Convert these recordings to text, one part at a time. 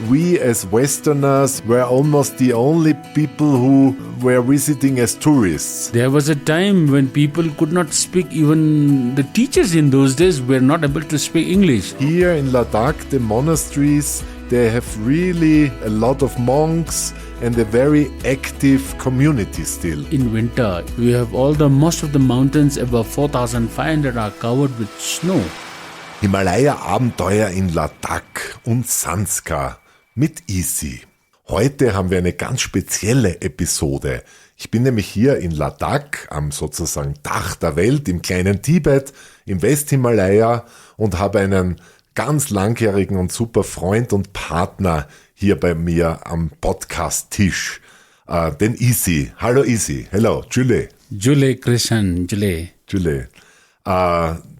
we as Westerners were almost the only people who were visiting as tourists. There was a time when people could not speak, even the teachers in those days were not able to speak English. Here in Ladakh, the monasteries, they have really a lot of monks and a very active community still. In winter, we have most of the mountains above 4,500 are covered with snow. Himalaya-Abenteuer in Ladakh und Sanskar mit Isi. Heute haben wir eine ganz spezielle Episode. Ich bin nämlich hier in Ladakh, am sozusagen Dach der Welt, im kleinen Tibet, im West-Himalaya und habe einen ganz langjährigen und super Freund und Partner hier bei mir am Podcast-Tisch, den Isi. Hallo Isi, hello, Jubiläen. Jubiläen.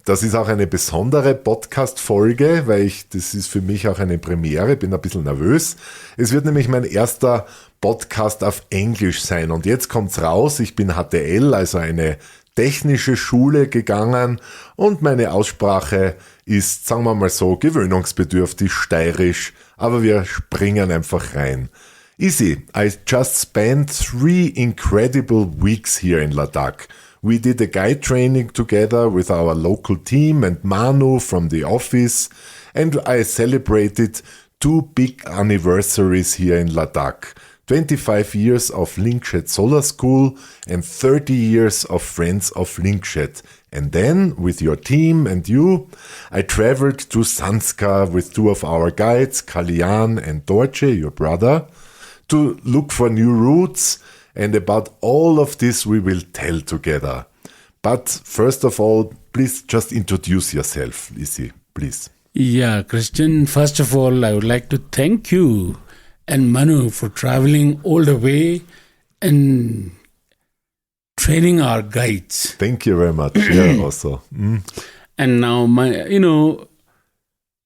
Das ist auch eine besondere Podcast-Folge, weil das ist für mich auch eine Premiere, bin ein bisschen nervös. Es wird nämlich mein erster Podcast auf Englisch sein und jetzt kommt's raus, ich bin HTL, also eine technische Schule gegangen und meine Aussprache ist, sagen wir mal so, gewöhnungsbedürftig, steirisch, aber wir springen einfach rein. Isi, I just spent 3 incredible weeks here in Ladakh. We did a guide training together with our local team and Manu from the office, and I celebrated 2 big anniversaries here in Ladakh. 25 years of Lingshet Solar School and 30 years of Friends of Lingshet. And then, with your team and you, I traveled to Sanskar with 2 of our guides, Klein and Dorje, your brother, to look for new routes, and about all of this we will tell together. But first of all, please just introduce yourself, Isi, please. Yeah, Christian, first of all, I would like to thank you and Manu for traveling all the way and training our guides. Thank you very much. Yeah, also. And now,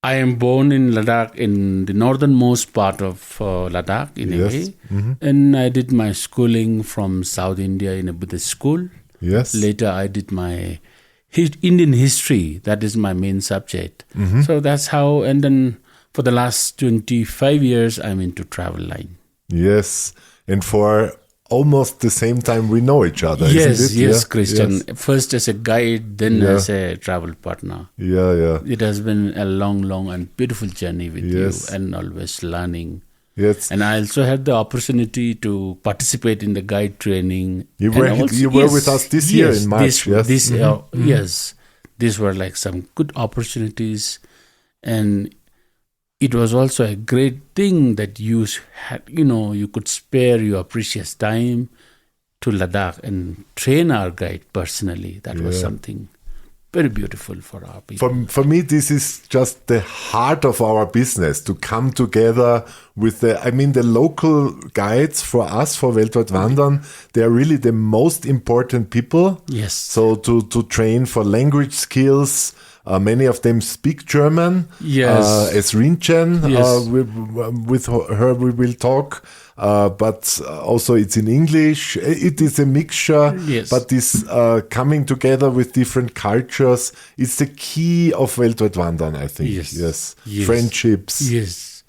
I am born in Ladakh, in the northernmost part of Ladakh, in Höhe. And I did my schooling from South India in a Buddhist school. Yes. Later, I did my Indian history. That is my main subject. So that's how, and then for the last 25 years, I'm into travel line. Yes. And for almost the same time we know each other, isn't it? Yes, Christian. Yes. First as a guide, then as a travel partner. Yeah. It has been a long and beautiful journey with you and always learning. Yes. And I also had the opportunity to participate in the guide training. You were with us this year in March. Yes. These were like some good opportunities. And it was also a great thing that you had, you could spare your precious time to Ladakh and train our guide personally. That was something very beautiful for our people. For me, this is just the heart of our business, to come together with the local guides for us, for Weltweitwandern, they are really the most important people. Yes. So to train for language skills. Many of them speak German. Yes. As Rinchen, yes. With her we will talk. But also it's in English. It is a mixture. Yes. But this coming together with different cultures is the key of Weltweitwandern, I think. Yes. Friendships. Yes.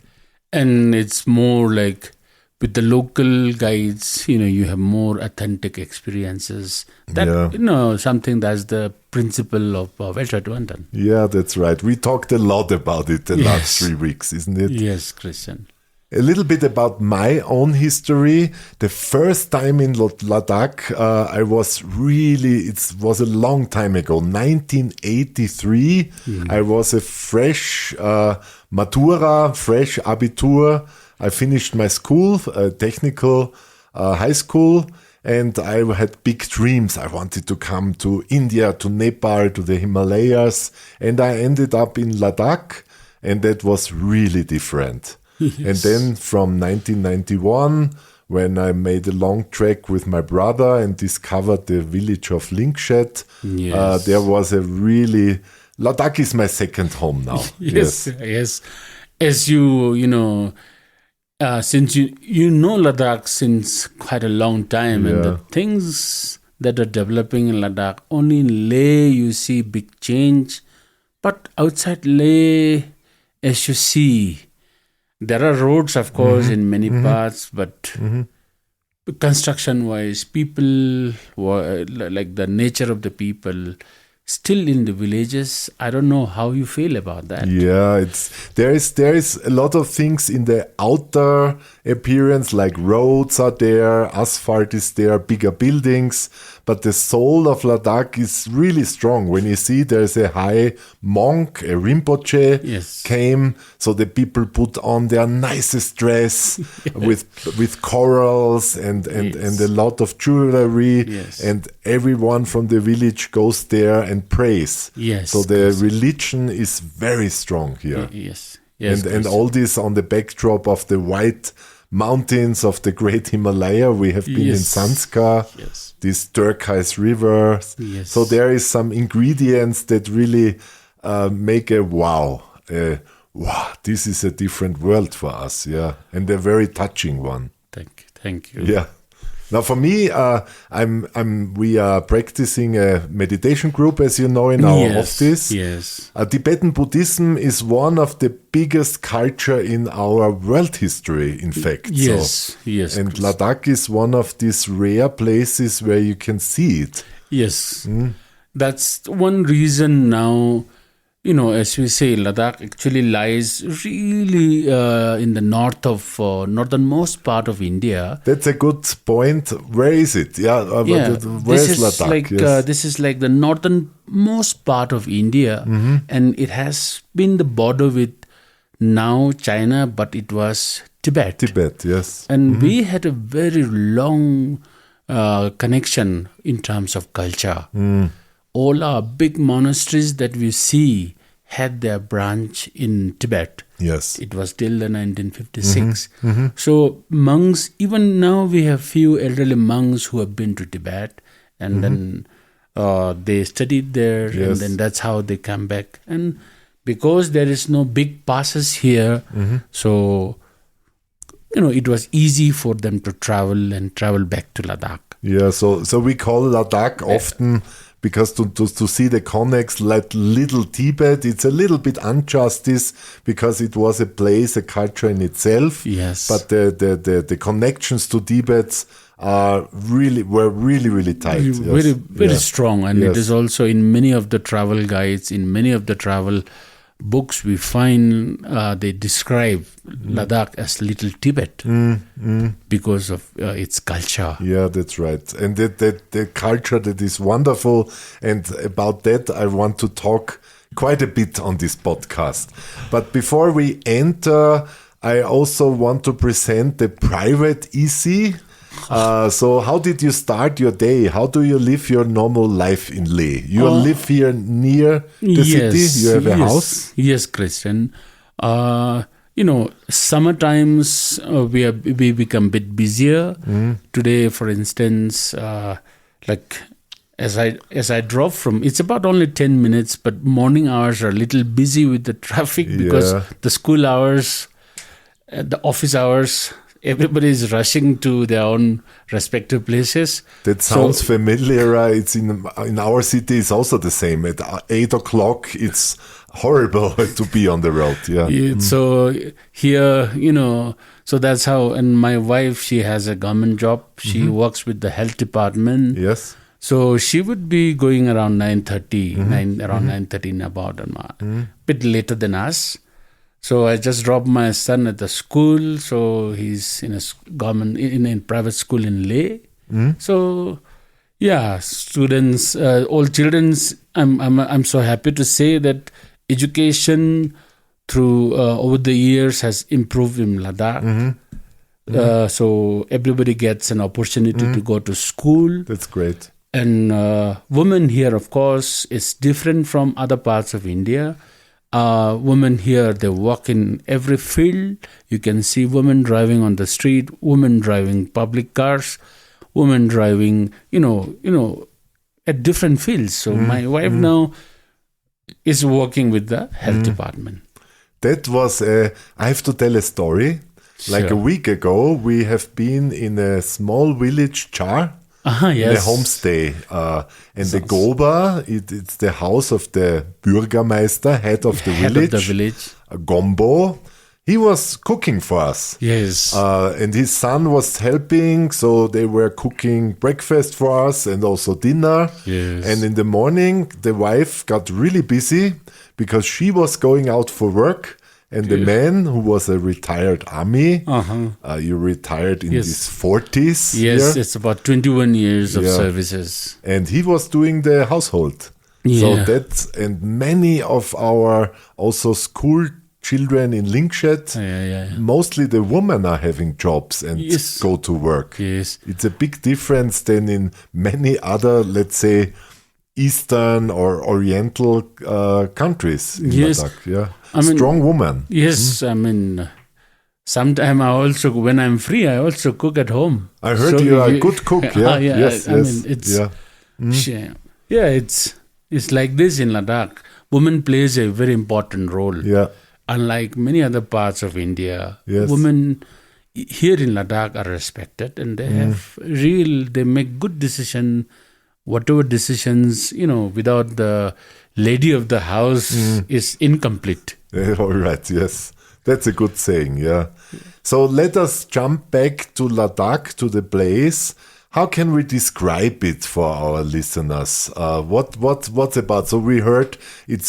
And it's more like with the local guides, you have more authentic experiences. That, something that's the principle of Weltweitwandern. Yeah, that's right. We talked a lot about it the last 3 weeks, isn't it? Yes, Christian. A little bit about my own history. The first time in Ladakh, it was a long time ago, 1983. I was a fresh Matura, fresh Abitur. I finished my school, technical high school, and I had big dreams. I wanted to come to India, to Nepal, to the Himalayas, and I ended up in Ladakh, and that was really different. Yes. And then from 1991, when I made a long trek with my brother and discovered the village of Lingshet, there was Ladakh is my second home now. Yes. As since you know Ladakh since quite a long time, and the things that are developing in Ladakh, only in Leh you see big change, but outside Leh, as you see, There are roads, of course, in many parts, but construction-wise, people, like the nature of the people, still in the villages. I don't know how you feel about that. Yeah, there is a lot of things in the outer appearance, like roads are there, asphalt is there, bigger buildings, but the soul of Ladakh is really strong. When you see there's a high monk, a Rinpoche came, so the people put on their nicest dress with corals and a lot of jewelry, and everyone from the village goes there and prays. So the religion is very strong here. And all this on the backdrop of the white mountains of the great Himalaya. We have been in Sanskar, this turquoise river. So there is some ingredients that really make a wow, this is a different world for us, and a very touching one. Thank you. Yeah. Now for me, we are practicing a meditation group, as you know, in our office. Tibetan Buddhism is one of the biggest culture in our world history, in fact. And Ladakh is one of these rare places where you can see it. That's one reason now. As we say, Ladakh actually lies really in the northernmost part of India. That's a good point. Where is it? Where is Ladakh? This is like the northernmost part of India, and it has been the border with now China, but it was Tibet. And we had a very long connection in terms of culture. All our big monasteries that we see had their branch in Tibet. It was till the 1956. So monks, even now we have few elderly monks who have been to Tibet, and then they studied there, and then that's how they come back. And because there is no big passes here, so it was easy for them to travel back to Ladakh. So we call Ladakh often, because to see the connects like little Tibet, it's a little bit injustice because it was a place, a culture in itself. But the connections to Tibet were really tight. Very strong. And it is also in many of the travel guides, in many of the travel books we find they describe Ladakh as little Tibet because of its culture. That's right. And the culture that is wonderful, and about that I want to talk quite a bit on this podcast. But before we enter, I also want to present the private Isi. So how did you start your day? How do you live your normal life in Leh? You live here near the city? You have a house? Yes, Christian. Summer times we become a bit busier. Today, for instance, as I drove from, it's about only 10 minutes, but morning hours are a little busy with the traffic because the school hours, the office hours, everybody is rushing to their own respective places. That sounds familiar. It's in our city. It's also the same. At 8 o'clock, it's horrible to be on the road. So here, so that's how. And my wife, she has a government job. She works with the health department. So she would be going around 9:30, around 9:30 about a bit later than us. So I just dropped my son at the school. So he's in a private school in Leh. So students, all children's. I'm so happy to say that education through over the years has improved in Ladakh. So everybody gets an opportunity to go to school. That's great. And women here, of course, is different from other parts of India. Women here, they work in every field. You can see women driving on the street, women driving public cars, women driving, at different fields. So my wife now is working with the health department. That was, I have to tell a story. Like a week ago, we have been in a small village, Jar, in a homestay. And the Goba, it's the house of the Bürgermeister, head of the village. Of the village. Gombo. He was cooking for us. Yes. And his son was helping, so they were cooking breakfast for us and also dinner. Yes. And in the morning, the wife got really busy because she was going out for work. And the man, who was a retired army, you retired in his 40s. Yes, here. it's about 21 years of services. And he was doing the household. Yeah. So and many of our also school children in Lyngset, mostly the women are having jobs and go to work. Yes. It's a big difference than in many other, let's say, Eastern or Oriental countries in Ladakh. Yeah. Strong woman. Yes, I mean, sometimes I also, when I'm free, I also cook at home. I heard you are a good cook. Yeah, I mean, it's it's like this in Ladakh. Women plays a very important role. Yeah. Unlike many other parts of India, women here in Ladakh are respected, and they they make good decision. Whatever decisions, without the lady of the house is incomplete. All right, yes. That's a good saying, yeah. So let us jump back to Ladakh, to the place. How can we describe it for our listeners? What's about? So we heard it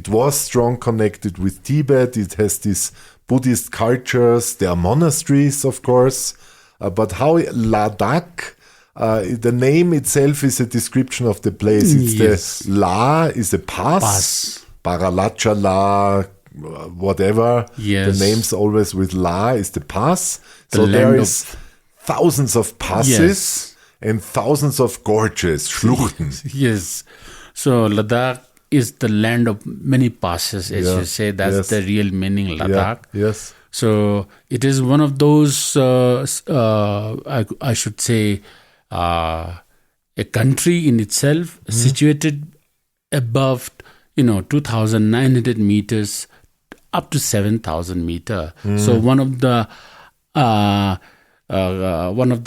was strong connected with Tibet. It has these Buddhist cultures. There are monasteries, of course. But how Ladakh... the name itself is a description of the place. It's the La is a pass. Paralacha La, whatever. Yes. The name's always with La is the pass. So there is thousands of passes and thousands of gorges, Schluchten. Yes. So Ladakh is the land of many passes, as you say. That's the real meaning, Ladakh. Yeah. Yes. So it is one of those, I should say, a country in itself, situated above 2,900 meters up to 7,000 meters. So one of the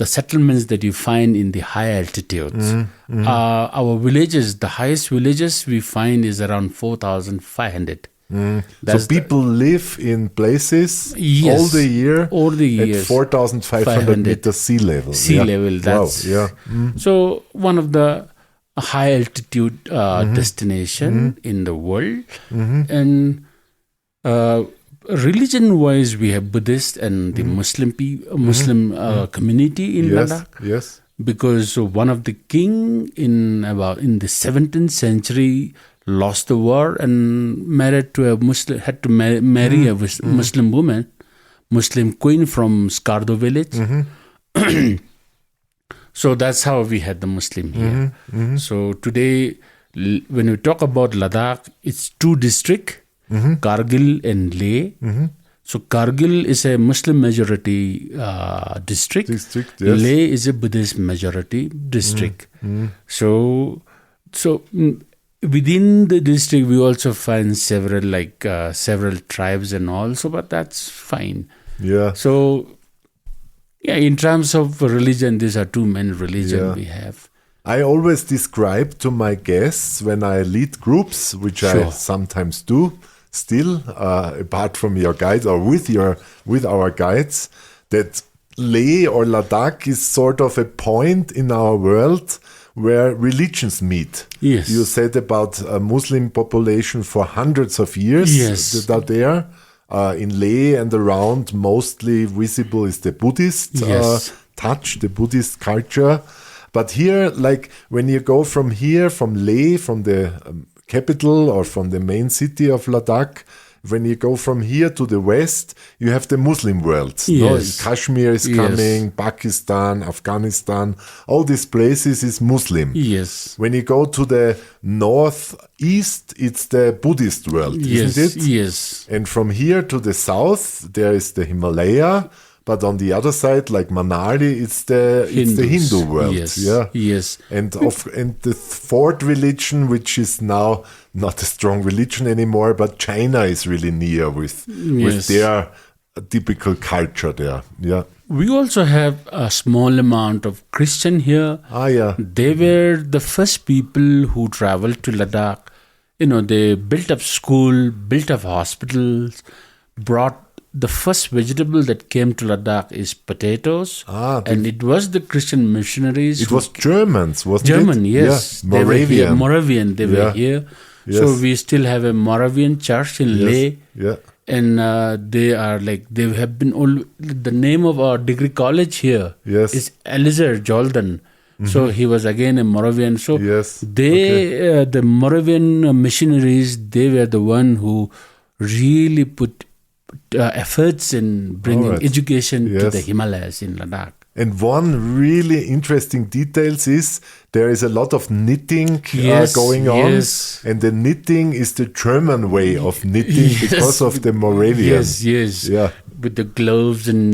settlements that you find in the high altitudes. Our villages, the highest villages we find is around 4,500. So people live in places all the year at 4,500 meters sea level. Sea level, that's... Wow, So one of the high altitude destination in the world. And religion-wise, we have Buddhist and the Muslim community in Ladakh. Yes. Because one of the king in the 17th century lost the war and married to a Muslim, had to marry a Muslim woman, Muslim queen from Skardo village. So that's how we had the Muslim here. So today, when we talk about Ladakh, it's two districts, Kargil and Leh. So Kargil is a Muslim majority district. Leh is a Buddhist majority district. So within the district, we also find several tribes and all. So, but that's fine. Yeah. So, in terms of religion, these are two main religions we have. I always describe to my guests when I lead groups, which I sometimes do, still, apart from your guides or with our guides, that Leh or Ladakh is sort of a point in our world where religions meet. Yes. You said about a Muslim population for hundreds of years that are there. In Leh and around, mostly visible is the Buddhist touch, the Buddhist culture. But here, like when you go from here, from Leh, from the capital or from the main city of Ladakh, when you go from here to the west, you have the Muslim world. Yes. Kashmir is coming, Pakistan, Afghanistan, all these places is Muslim. Yes. When you go to the northeast, it's the Buddhist world, isn't it? Yes. And from here to the south, there is the Himalaya. But on the other side, like Manali, it's the Hindu world. Yes. And the fourth religion, which is now not a strong religion anymore, but China is really near with their typical culture there. Yeah. We also have a small amount of Christian here. They were the first people who traveled to Ladakh. They built up school, built up hospitals, brought the first vegetable that came to Ladakh is potatoes. And it was the Christian missionaries. It was Germans, wasn't it? German, yes. Yeah, Moravian. Moravian, they were here. Yes. So we still have a Moravian church in Leh. Yeah. And they have been the name of our degree college here is Eliezer Jordan. So he was again a Moravian. So the Moravian missionaries, they were the one who really put efforts in bringing education to the Himalayas in Ladakh. And one really interesting details is there is a lot of knitting going on. Yes. And the knitting is the German way of knitting because of the Moravian. Yes. Yeah. With the gloves and,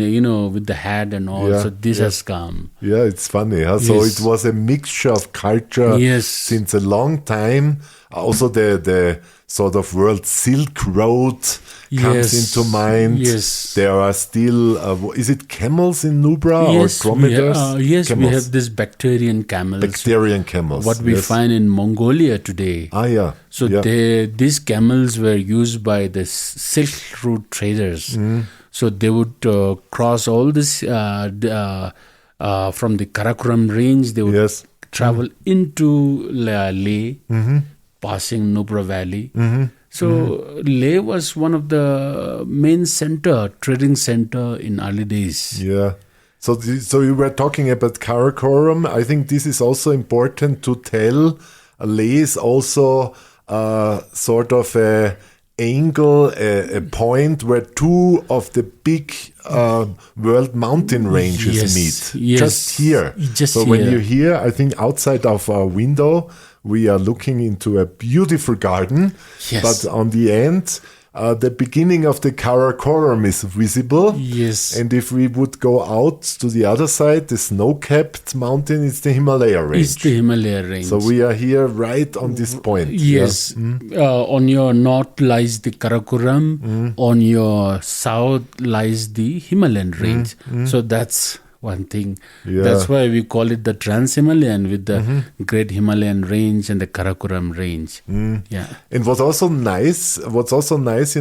with the hat and all. So this has come. Yeah, it's funny. Huh? So it was a mixture of culture since a long time. Also the sort of World Silk Road comes into mind. Yes. There are still, is it camels in Nubra or dromedaries? Camels. We have this Bactrian camels. Bactrian camels. What we find in Mongolia today. So these camels were used by the Silk Route traders. So they would cross all this from the Karakoram range. They would travel into Leh, passing Nubra Valley. So Leh was one of the main trading center in early days. Yeah. So you were talking about Karakoram. I think this is also important to tell. Leh is also sort of a point where two of the big world mountain ranges meet. Just here. When you're here, I think outside of our window, we are looking into a beautiful garden. But on the end, the beginning of the Karakoram is visible. And if we would go out to the other side, the snow-capped mountain is the Himalaya range. So we are here right on this point. On your north lies the Karakoram. On your south lies the Himalayan range. So that's one thing. That's why we call it the Trans-Himalayan with the Great Himalayan Range and the Karakoram Range. And what's also nice in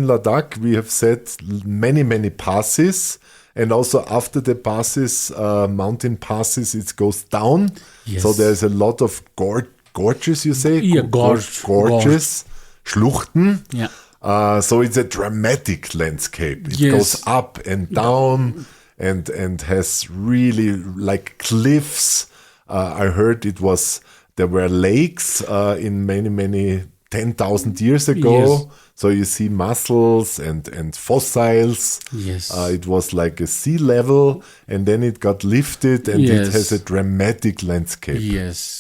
Ladakh, we have set many passes. And also after the passes, mountain passes, it goes down. So there's a lot of gorges, you say? Gorges. Schluchten. So it's a dramatic landscape. It goes up and down. And has really like cliffs. I heard there were lakes in many 10,000 years ago. So you see mussels and fossils. It was like a sea level, and then it got lifted, and it has a dramatic landscape.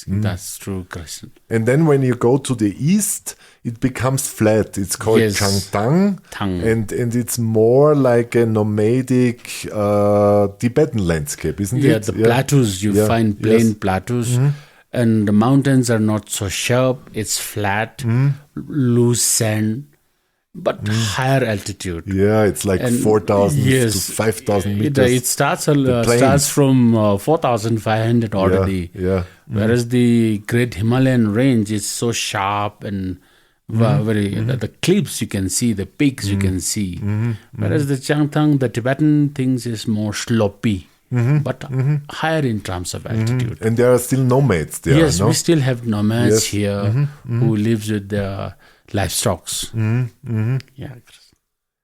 That's true, Krishna. And then when you go to the east, it becomes flat. It's called Changtang, and it's more like a nomadic Tibetan landscape, isn't it? The plateaus, you find plain plateaus, and the mountains are not so sharp. It's flat, loose sand, but higher altitude. It's like 4,000 to 5,000 meters. It starts from 4,500 already. Whereas the Great Himalayan Range is so sharp and the cliffs you can see, the peaks you can see. Whereas the Changtang, the Tibetan things is more slopey, but higher in terms of altitude. And there are still nomads there. We still have nomads here who lives with their livestock.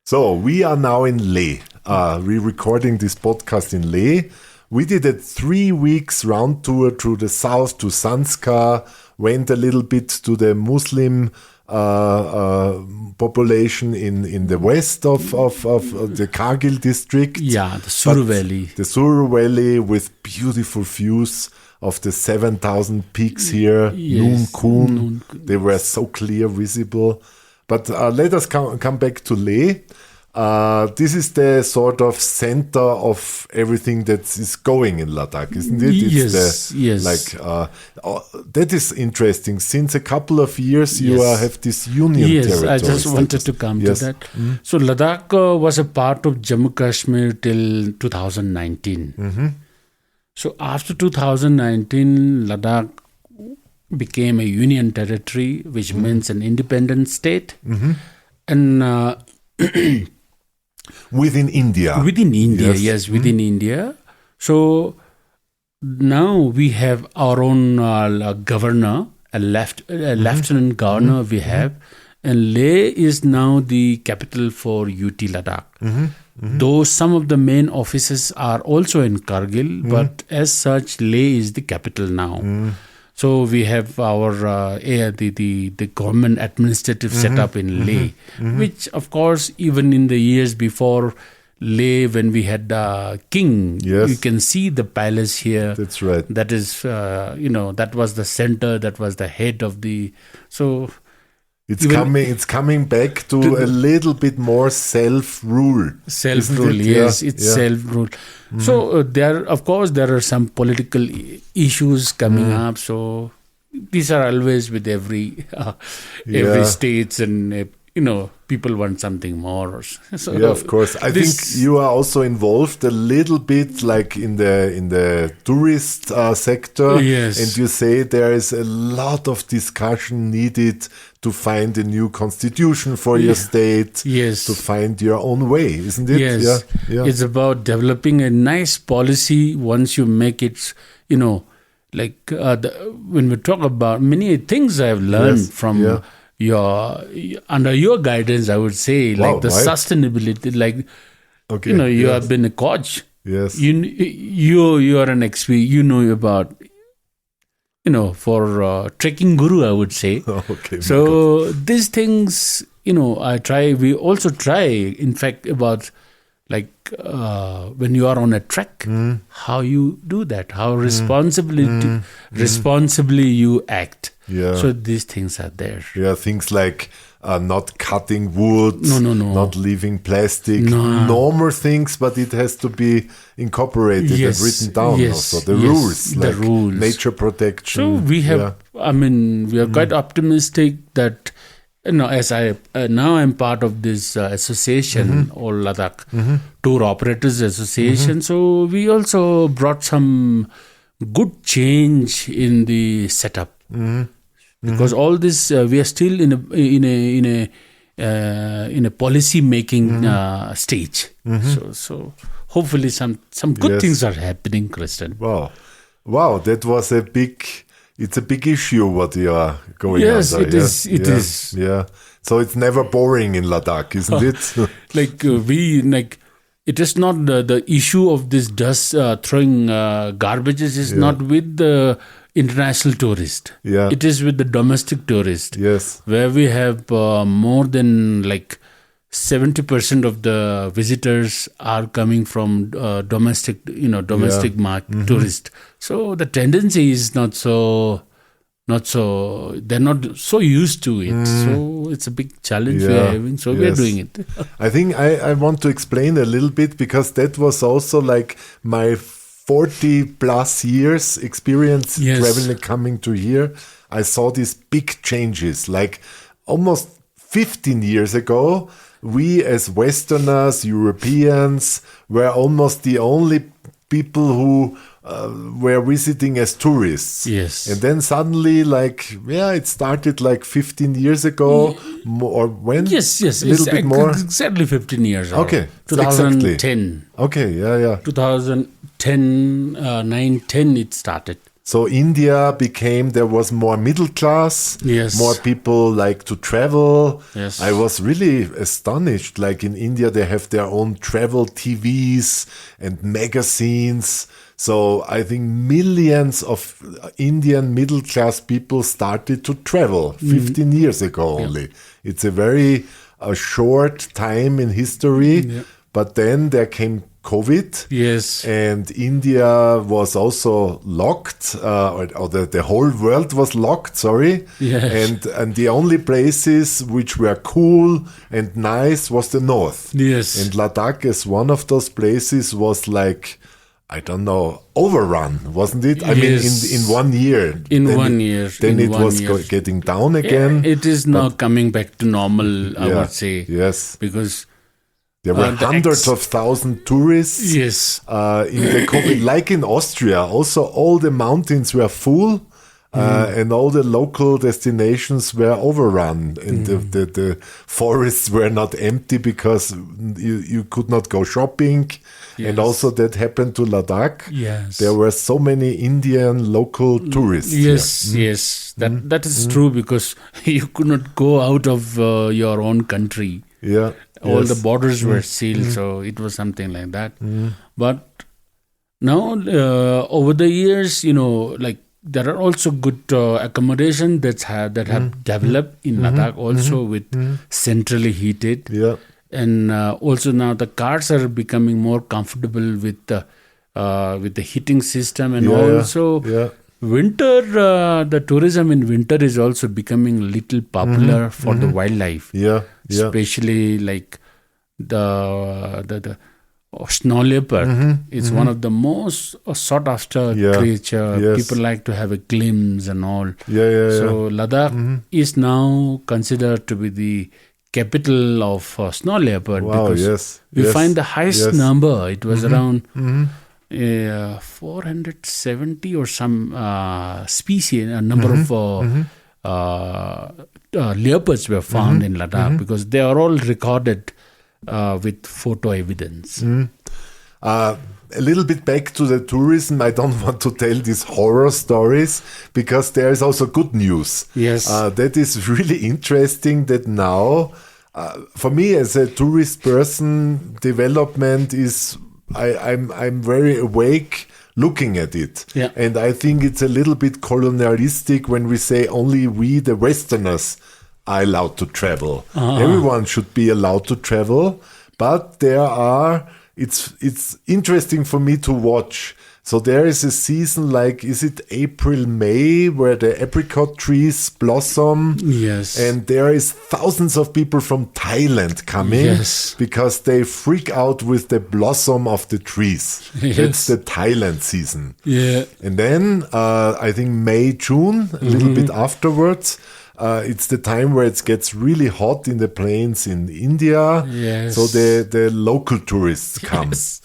So we are now in Leh. We're recording this podcast in Leh. We did a 3 weeks round tour through the south to Sanskar, went a little bit to the Muslim population in the west of the Kargil district. The Suru Valley. The Suru Valley with beautiful views of the 7,000 peaks here. Noon Kun. They were so clear, visible. But let us come back to Leh. This is the sort of center of everything that is going in Ladakh, isn't it? That is interesting. Since a couple of years, you have this union territory. I just wanted to come to that. So Ladakh was a part of Jammu Kashmir till 2019. So after 2019, Ladakh became a union territory, which means an independent state. And Within India. Within India, yes, within India. So now we have our own governor, a lieutenant governor we have, and Leh is now the capital for UT Ladakh. Though some of the main offices are also in Kargil, but as such, Leh is the capital now. So we have our the government administrative setup in Leh, which of course even in the years before Leh, when we had the king, you can see the palace here. That's right. That is, that was the center, that was the head of the. So it's coming back to a little bit more self-rule. Self-rule, yes, it's self-rule. So there are some political issues coming up. So these are always with every states, and people want something more. So of course. I think you are also involved a little bit, like in the tourist sector. Yes. And you say there is a lot of discussion needed to find a new constitution for your state. Yes. To find your own way, isn't it? Yes. Yeah. It's about developing a nice policy once you make it, when we talk about many things I've learned from under your guidance, I would say, like the sustainability, like, you have been a coach. Yes. You are an expert, about, for trekking guru, I would say. Okay. So these things, we also try, in fact, about like when you are on a trek, how you do that, how responsibly you act. Yeah. So these things are there. Yeah, things like not cutting wood, No. not leaving plastic, normal things, but it has to be incorporated and written down also. The rules, like rules. Nature protection. So we have, we are quite optimistic that, as now I'm part of this association, All Ladakh Tour Operators Association. So we also brought some good change in the setup. Because all this, we are still in a policy making stage. So hopefully some good things are happening, Kristen. Wow, that was it's a big issue what you are going Yes, under. it is. Yeah. So it's never boring in Ladakh, isn't it? It is not the issue of this dust throwing garbages is not with the international tourist. Yeah. It is with the domestic tourist. Yes. Where we have more than 70% of the visitors are coming from domestic tourist. So the tendency is not so, they're not so used to it. So it's a big challenge we are having. So we are doing it. I think I want to explain a little bit, because that was also like my 40 plus years experience traveling, coming to here. I saw these big changes, like almost 15 years ago. We as Westerners, Europeans, were almost the only people who were visiting as tourists. Yes. And then suddenly, it started 15 years ago, or when? Yes. A little bit more? Exactly 15 years ago. Okay. 2010. Exactly. Okay, yeah. 2010, 9-10 it started. So India there was more middle class, more people like to travel. Yes. I was really astonished. Like in India, they have their own travel TVs and magazines. So I think millions of Indian middle class people started to travel 15 years ago only. It's a very short time in history, but then there came COVID. Yes. And India was also locked, or the whole world was locked, sorry. Yes. And the only places which were cool and nice was the north. Yes. And Ladakh, as one of those places, was overrun, wasn't it? I mean, in 1 year. Then it was getting down again. It is now coming back to normal, I would say. Yes. Because there were hundreds of thousands tourists. Yes. In the COVID, like in Austria, also all the mountains were full. and all the local destinations were overrun, and the forests were not empty because you could not go shopping. Yes. And also that happened to Ladakh. Yes. There were so many Indian local tourists. Yes. That is true, because you could not go out of your own country. Yeah. All the borders were sealed, so it was something like that. But now, over the years, like there are also good accommodation that have developed in Ladakh also with centrally heated. Yeah. And also now the cars are becoming more comfortable with the heating system, and also winter. The tourism in winter is also becoming a little popular for the wildlife. Yeah. Especially like the snow leopard. It's one of the most sought after creature. Yes. People like to have a glimpse and all. So Ladakh is now considered to be the capital of snow leopard, because we find the highest number. It was around 470 or some species, a number of leopards were found in Ladakh, because they are all recorded with photo evidence. A little bit back to the tourism. I don't want to tell these horror stories, because there is also good news. Yes. That is really interesting that now, for me as a tourist person, development is, I'm very awake looking at it. Yeah. And I think it's a little bit colonialistic when we say only we, the Westerners, are allowed to travel. Everyone should be allowed to travel, but it's interesting for me to watch. So there is a season like, is it April, May, where the apricot trees blossom? Yes. And there is thousands of people from Thailand coming because they freak out with the blossom of the trees. That's the Thailand season. Yeah. And then I think May, June, a little bit afterwards, it's the time where it gets really hot in the plains in India. Yes. So the local tourists come. Yes.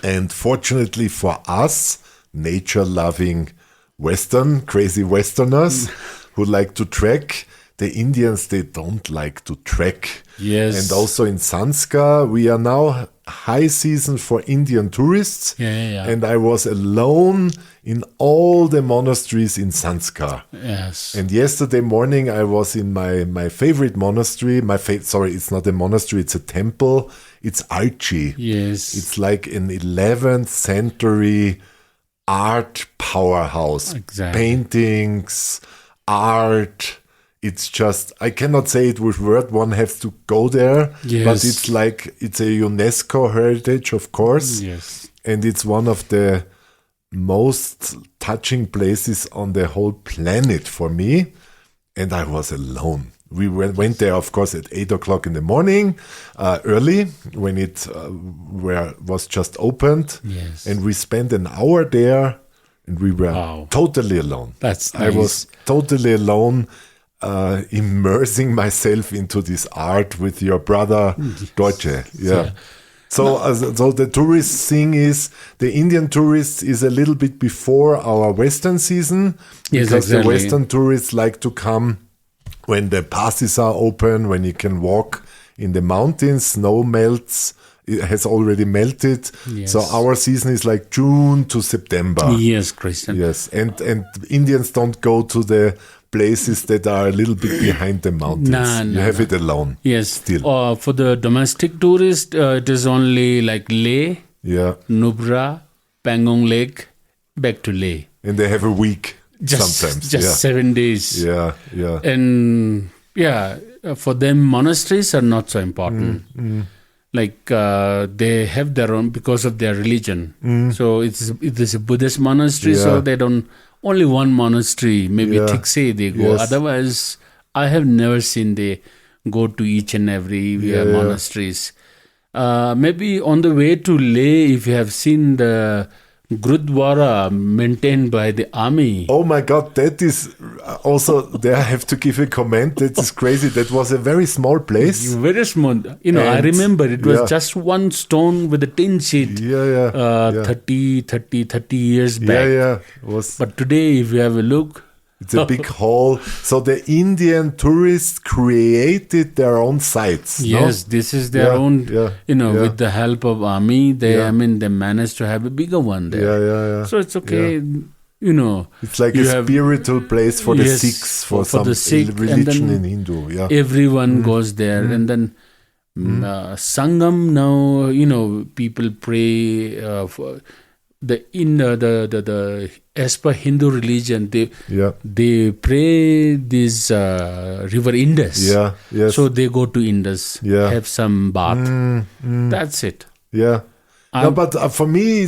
And fortunately for us, nature-loving crazy Westerners who like to trek, the Indians, they don't like to trek. Yes. And also in Sanskar, we are now high season for Indian tourists. And I was alone in all the monasteries in Sanskar. Yes. And yesterday morning, I was in my favorite monastery. Sorry, it's not a monastery, it's a temple. It's Alchi. Yes. It's like an 11th century art powerhouse. Exactly. Paintings, art. It's just, I cannot say it with word. One has to go there. Yes. But it's a UNESCO heritage, of course. Yes. And it's one of the most touching places on the whole planet for me. And I was alone. We went there, of course, at 8 o'clock in the morning, early, when it was just opened. Yes. And we spent an hour there, and we were totally alone. That's nice. I was totally alone, immersing myself into this art with your brother, Deutsche. Yeah. So the tourist thing is, the Indian tourists is a little bit before our Western season, because the Western tourists like to come when the passes are open, when you can walk in the mountains, snow melts, it has already melted. Yes. So our season is like June to September. Yes, Christian. Yes, and Indians don't go to the places that are a little bit behind the mountains. You have it alone. Yes. Still. For the domestic tourist, it is only like Leh, Nubra, Pangong Lake, back to Leh. And they have a week sometimes. Just 7 days. Yeah. And for them, monasteries are not so important. Like they have their own because of their religion. So it is a Buddhist monastery, so they don't, only one monastery, maybe Tikse they go. Otherwise, I have never seen they go to each and every monasteries. Maybe on the way to Leh, if you have seen the Gurudwara maintained by the army. Oh my God, that is also, there I have to give a comment. That is crazy. That was a very small place. Very small. I remember it was just one stone with a tin sheet 30 years back. Was. But today, if you have a look, It's a big hall. So the Indian tourists created their own sites. Yes, no? this is their own, with the help of army, they managed to have a bigger one there. Yeah. So it's okay, It's like a spiritual place for the Sikhs, for some the Sikh, religion in Hindu. Yeah. Everyone goes there. And then Sangam now, people pray for the as per Hindu religion, they pray this river Indus. Yeah, yes. So they go to Indus, have some bath. That's it. Yeah. No, but for me, I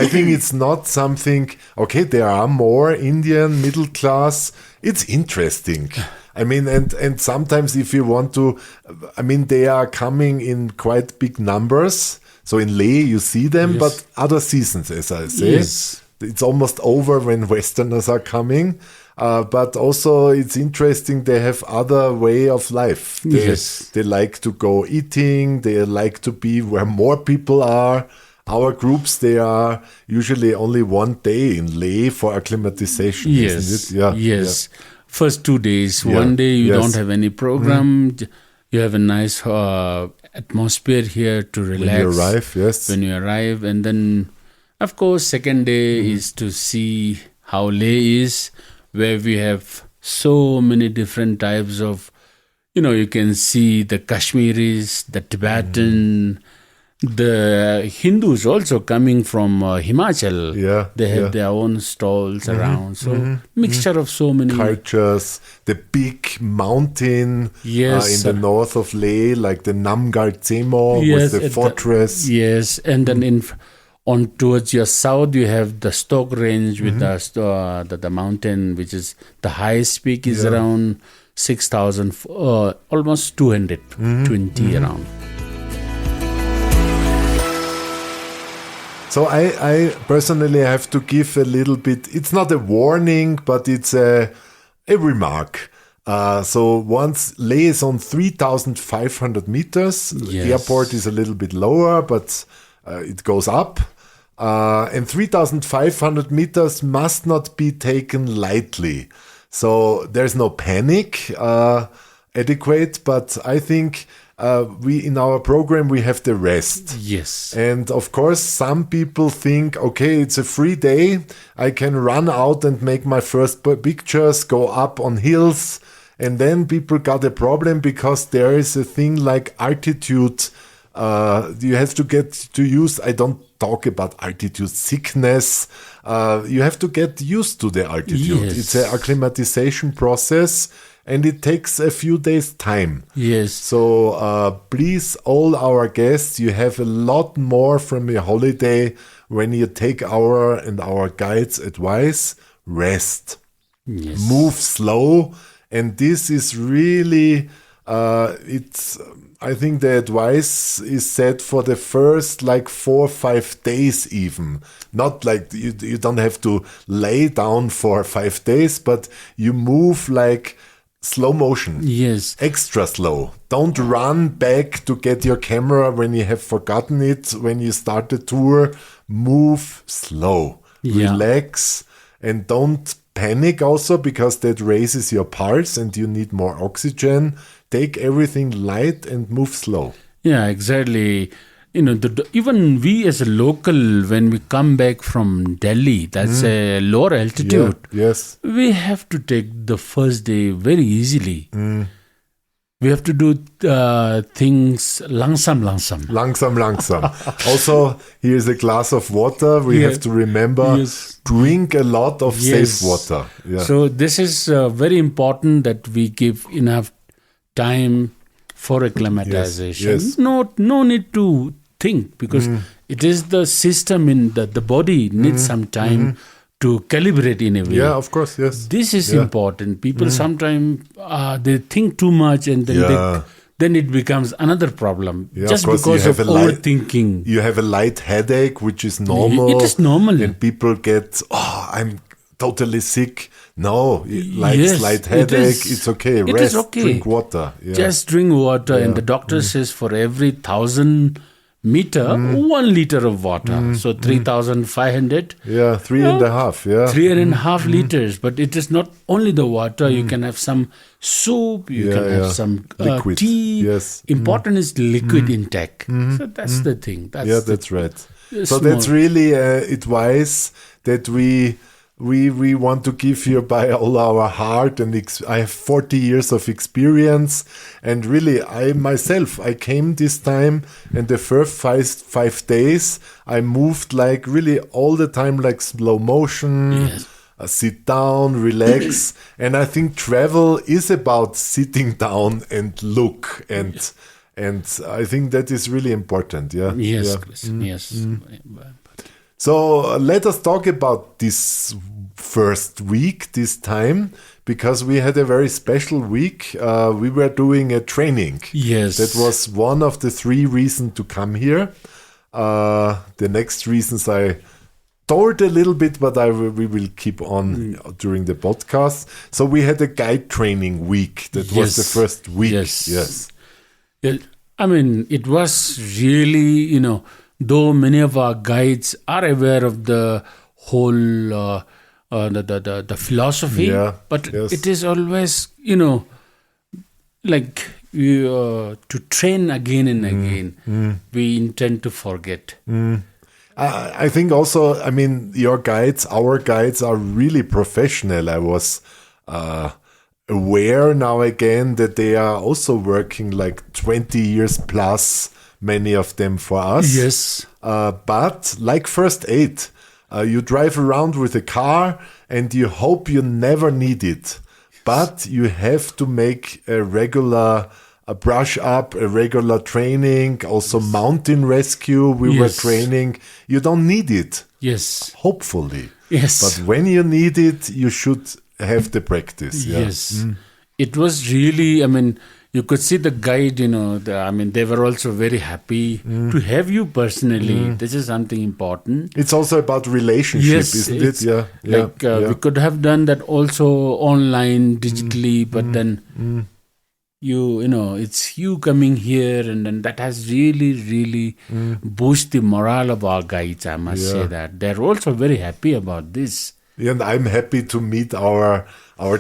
think it's not something, okay, there are more Indian middle class. It's interesting. I mean, and sometimes if you want to, they are coming in quite big numbers. So in Leh, you see them, but other seasons, as I say. Yes. It's almost over when Westerners are coming. But also it's interesting, they have other way of life. They like to go eating. They like to be where more people are. Our groups, they are usually only one day in Leh for acclimatization, isn't it? Yes. First 2 days. One day you don't have any program. You have a nice atmosphere here to relax. When you arrive. And then, of course, second day is to see how Leh is, where we have so many different types of, you can see the Kashmiris, the Tibetan, the Hindus also coming from Himachal. They have their own stalls around. So mixture of so many cultures. The big mountain in the north of Leh, like the Namgal Tsemo with the fortress. And then on towards your south, you have the Stoke Range with the mountain, which is the highest peak is around 6,000, almost 220 around. So I personally have to give a little bit, it's not a warning, but it's a remark. So once Leh is on 3,500 meters, the airport is a little bit lower, but it goes up. And 3,500 meters must not be taken lightly. So there's no panic adequate, but I think we in our program, we have the rest. Yes. And of course, some people think, okay, it's a free day. I can run out and make my first pictures, go up on hills. And then people got a problem because there is a thing like altitude. You have to get to use, I don't talk about altitude sickness. You have to get used to the altitude. Yes. It's an acclimatization process. And it takes a few days' time. Yes. So please, all our guests, you have a lot more from your holiday when you take our guides' advice. Rest. Yes. Move slow. And this is really, I think the advice is set for the first 4 or 5 days even. Not like you don't have to lay down for 5 days, but you move like slow motion. Yes. Extra slow. Don't run back to get your camera when you have forgotten it. When you start the tour, move slow. Relax and don't panic also, because that raises your pulse and you need more oxygen. Take everything light and move slow. Yeah, exactly. Even we as a local, when we come back from Delhi, that's a lower altitude. Yes. We have to take the first day very easily. We have to do things langsam. Also, here's a glass of water. We have to remember, drink a lot of safe water. Yeah. So this is very important that we give enough time for acclimatization. Yes. No need to think, because it is the system in the body needs some time to calibrate in a way. Yeah, of course, yes. This is important. People sometimes they think too much, and then it becomes another problem. Yeah, just of course, because of overthinking. You have a light headache, which is normal. It is normal. And people get, I'm totally sick. No, slight headache, it's okay. Rest, drink water. Yeah. Just drink water. And the doctor says for every 1,000 meter, 1 liter of water. So 3,500. Yeah, 3.5. Yeah. 3.5 liters. But it is not only the water. You can have some soup. You can have some liquid. tea. Yes. Important is liquid intake. So that's the thing. That's right. So small. that's really advice that we want to give you by all our heart. And I have 40 years of experience. And really, I came this time, and the first five days, I moved like really all the time, like slow motion. Yes. Sit down, relax. And I think travel is about sitting down and look. And I think that is really important. Yeah. Yes, Chris. Yes. So let us talk about this first week this time, because we had a very special week. We were doing a training. Yes. That was one of the 3 reasons to come here. The next reasons I told a little bit, but we will keep on during the podcast. So we had a guide training week. That was the first week. Yes. Yeah, I mean, it was really, though many of our guides are aware of the whole the philosophy, but it is always, like to train again and again, we intend to forget. I think also, our guides are really professional. I was aware now again that they are also working like 20 years plus, many of them for us. Yes. But like first aid, you drive around with a car and you hope you never need it. But you have to make a regular brush up, a regular training, also mountain rescue. We were training. You don't need it. Yes. Hopefully. Yes. But when you need it, you should have the practice. Yeah. Yes. It was really, you could see the guide, they were also very happy to have you personally. This is something important. It's also about relationship, isn't it? Yeah. We could have done that also online, digitally, but then it's you coming here, and then that has really, really boosted the morale of our guides, I must say that. They're also very happy about this. And I'm happy to meet our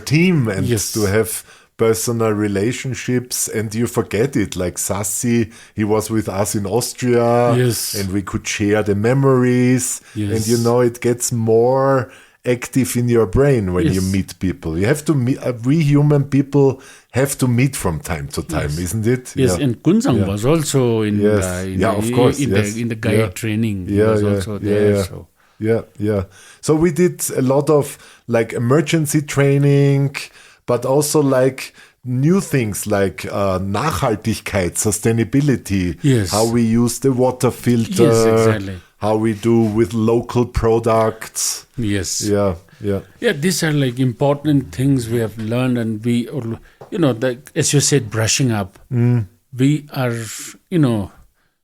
team and to have personal relationships, and you forget it. Like Sassi, he was with us in Austria, and we could share the memories, and it gets more active in your brain when you meet people. You have to meet. We human people have to meet from time to time, isn't it? Yes, and Kunzang was also in the guide training. He was also there. So. Yeah. So we did a lot of like emergency training, but also like new things like Nachhaltigkeit, sustainability, how we use the water filter, how we do with local products. Yes. Yeah. These are like important things we have learned, and we, as you said, brushing up. We are,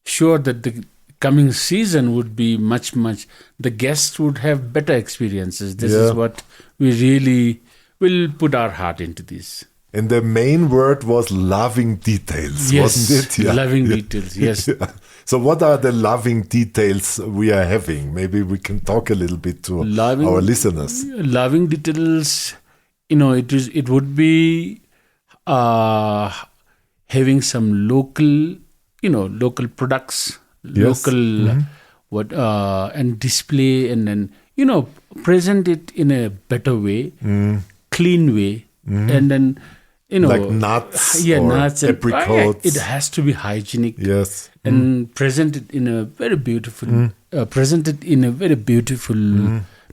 sure that the coming season would be much, the guests would have better experiences. This is what we really will put our heart into this. And the main word was loving details, wasn't it? Loving details, yes. So what are the loving details we are having? Maybe we can talk a little bit to our listeners. Loving details, it would be having some local products, local and display, and then present it in a better way, clean way, and then like nuts, nuts and apricots. It has to be hygienic, and present it in a very beautiful,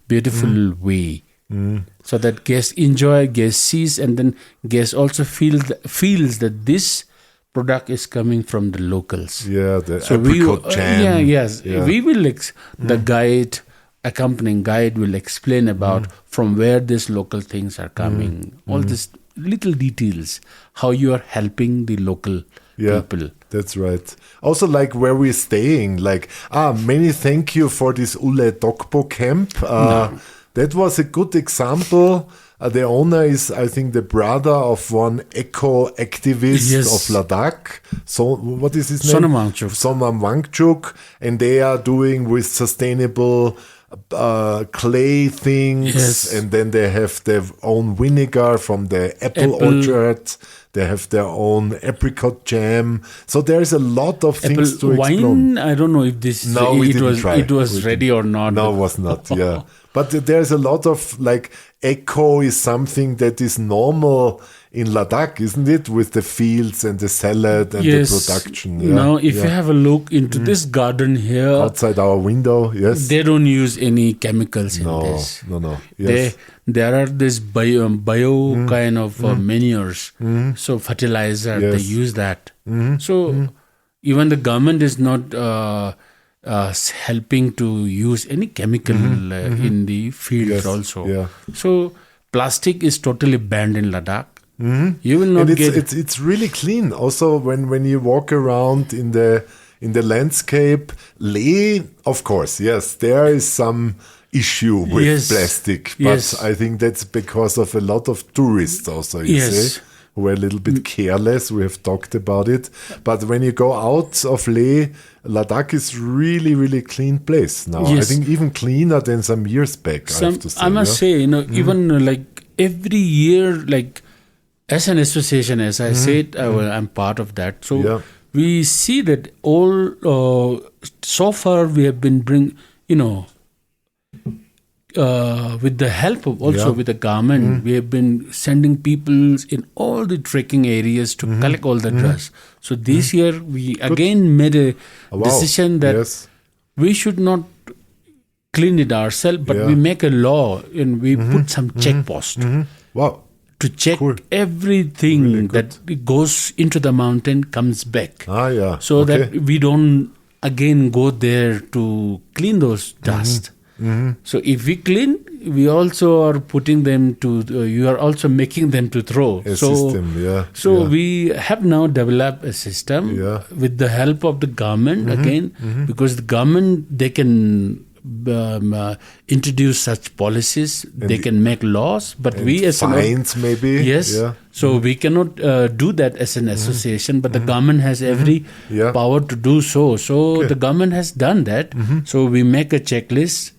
beautiful way, so that guests enjoy, guests sees, and then guests also feels that this product is coming from the locals. Yeah, the apricot jam. We will, the accompanying guide will explain about from where these local things are coming, all these little details, how you are helping the local people. That's right. Also, like where we're staying, like, many thank you for this Ule Dokpo camp. That was a good example. The owner is, I think, the brother of one eco-activist of Ladakh. So, what is his name? Sonam Wangchuk. And they are doing with sustainable clay things. And then they have their own vinegar from the apple orchard. They have their own apricot jam. So there's a lot of things to explore. Wine, I don't know if this it was ready or not. No, it was not, yeah. But there's a lot of, like, eco is something that is normal in Ladakh, isn't it? With the fields and the salad and the production. Yeah. Now, if you have a look into this garden here. Outside our window, yes. They don't use any chemicals in this. No. Yes. There are this bio kind of manures, so fertilizer, they use that. So even the government is not helping to use any chemical in the fields also. Yeah. So plastic is totally banned in Ladakh. You will not it's really clean. Also, when you walk around in the landscape, Leh, of course, yes, there is some issue with plastic, but I think that's because of a lot of tourists also, you say, who are a little bit careless. We have talked about it. But when you go out of Leh, Ladakh is really, really clean place now. I think even cleaner than some years back, I have to say. I must say, even like every year, like as an association, as I said, I'm part of that. So we see that all, so far we have been with the help of also with the government, we have been sending people in all the trekking areas to collect all the dust. So this year we again made a decision that we should not clean it ourselves, but we make a law and we put some checkpost. Wow. To check everything really that goes into the mountain comes back. So that we don't again go there to clean those dust. So if we clean, we also are putting them to, you are also making them to throw. So we have now developed a system with the help of the government again, because the government, they can introduce such policies, and they can make laws, but we as fines maybe. So we cannot do that as an association, but the government has every power to do so. So the government has done that. So we make a checklist.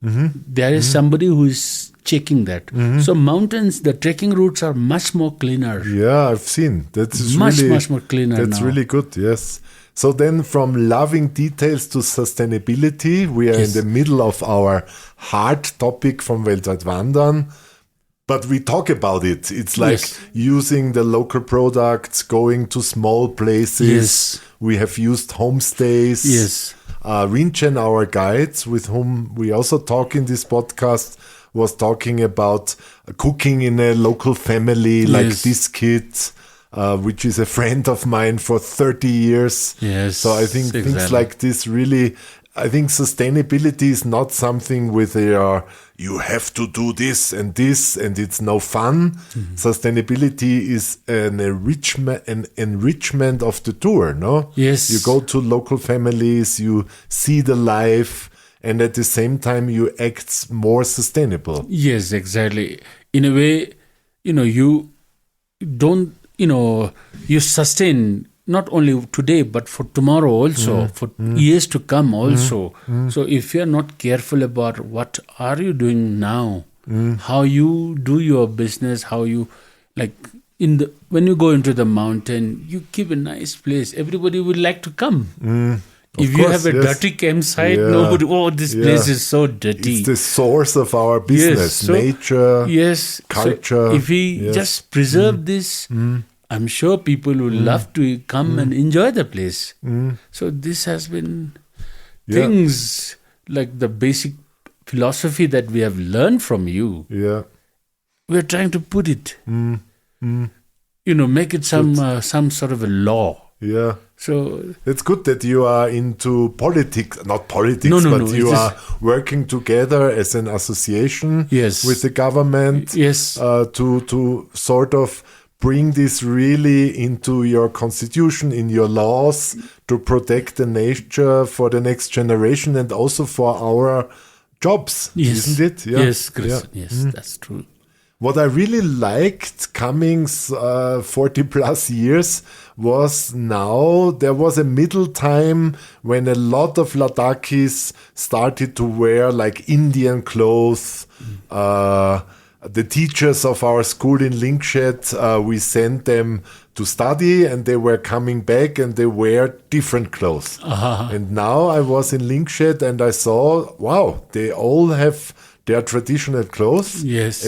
There is somebody who is checking that. So mountains, the trekking routes are much more cleaner. Yeah, I've seen. That's much more cleaner. That's now. Really good. Yes. So then, from loving details to sustainability, we are in the middle of our hard topic from Weltweitwandern. But we talk about it. It's like using the local products, going to small places. We have used homestays. Rinchen, our guide, with whom we also talk in this podcast, was talking about cooking in a local family, like this kid, which is a friend of mine for 30 years. So I think things like this really, I think sustainability is not something with you have to do this and it's no fun. Sustainability is an enrichment of the tour, no? You go to local families, you see the life, and at the same time you act more sustainable. Yes, exactly. In a way, you don't, you sustain not only today, but for tomorrow also, for years to come also. So if you're not careful about what are you doing now, how you do your business, how you, like, when you go into the mountain, you keep a nice place. Everybody would like to come. If you have a dirty campsite, nobody, this place is so dirty. It's the source of our business, nature, culture. So if we just preserve this, I'm sure people will love to come and enjoy the place. So this has been things like the basic philosophy that we have learned from you. We're trying to put it, make it some sort of a law. So it's good that you are into politics, not politics, but you are working together as an association with the government to sort of bring this really into your constitution, in your laws, to protect the nature for the next generation and also for our jobs, isn't it? Yes, Chris. Yes, that's true. What I really liked coming 40 plus years was now there was a middle time when a lot of Ladakhis started to wear like Indian clothes. The teachers of our school in Lingshed, we sent them to study and they were coming back and they wear different clothes. And now I was in Lingshed and I saw, wow, they all have their traditional clothes. Yes.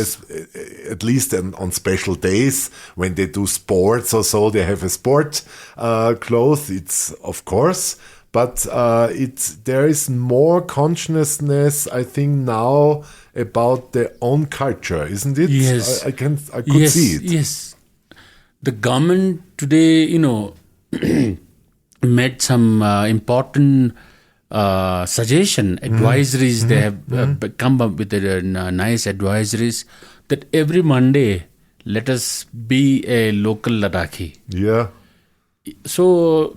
At least on special days when they do sports or so, they have a sport clothes. It's of course, but there is more consciousness, I think, now about their own culture, isn't it? Yes. I could yes, see it. Yes. The government today, made some important suggestion, advisories. They have come up with nice advisories that every Monday, let us be a local Ladakhi. Yeah. So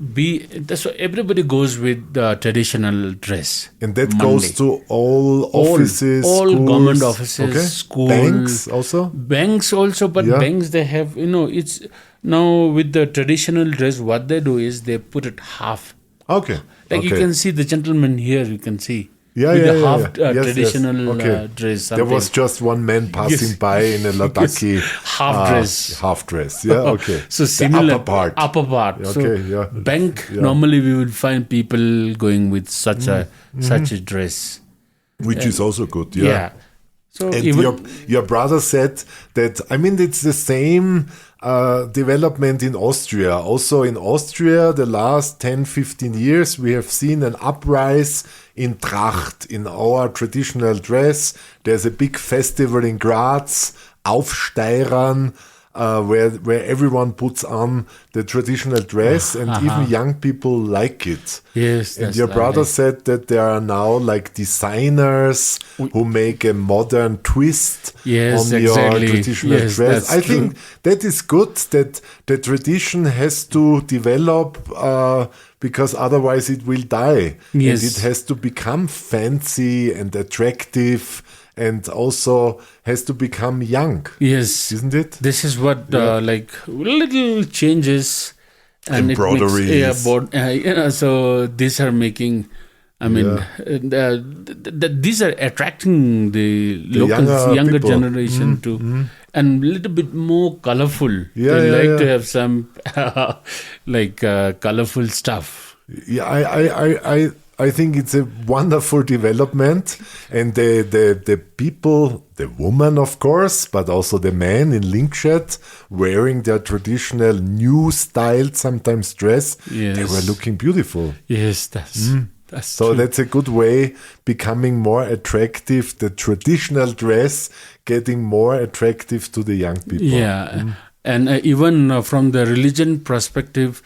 everybody goes with the traditional dress. And that Monday. goes to all offices, all schools, government offices, schools, banks also. Banks also, but banks they have it's now with the traditional dress. What they do is they put it half. Okay. Like you can see the gentleman here. You can see. With the half traditional dress. There was just one man passing by in a Ladakhi half dress. Half dress, yeah, okay. So similar upper part. Okay, so bank normally we would find people going with such a dress, which is also good. Yeah. So and your brother said that, I mean, it's the same development in Austria. Also in Austria, the last 10, 15 years, we have seen an uprise in Tracht, in our traditional dress. There's a big festival in Graz, Aufsteirern, where everyone puts on the traditional dress and even young people like it. Yes, and your brother said that there are now like designers who make a modern twist on your traditional dress. I think that is good that the tradition has to develop because otherwise it will die. Yes. And it has to become fancy and attractive and also has to become young. Yes. Isn't it? This is what, like, little changes. And embroideries. So these are making, these are attracting the local younger generation too. And a little bit more colorful. They like to have some, colorful stuff. Yeah, I think it's a wonderful development, and the people, the woman of course, but also the man in Lingshed wearing their traditional new styled sometimes dress, they were looking beautiful. Yes, that's so true. That's a good way, becoming more attractive, the traditional dress getting more attractive to the young people. Yeah, and even from the religion perspective,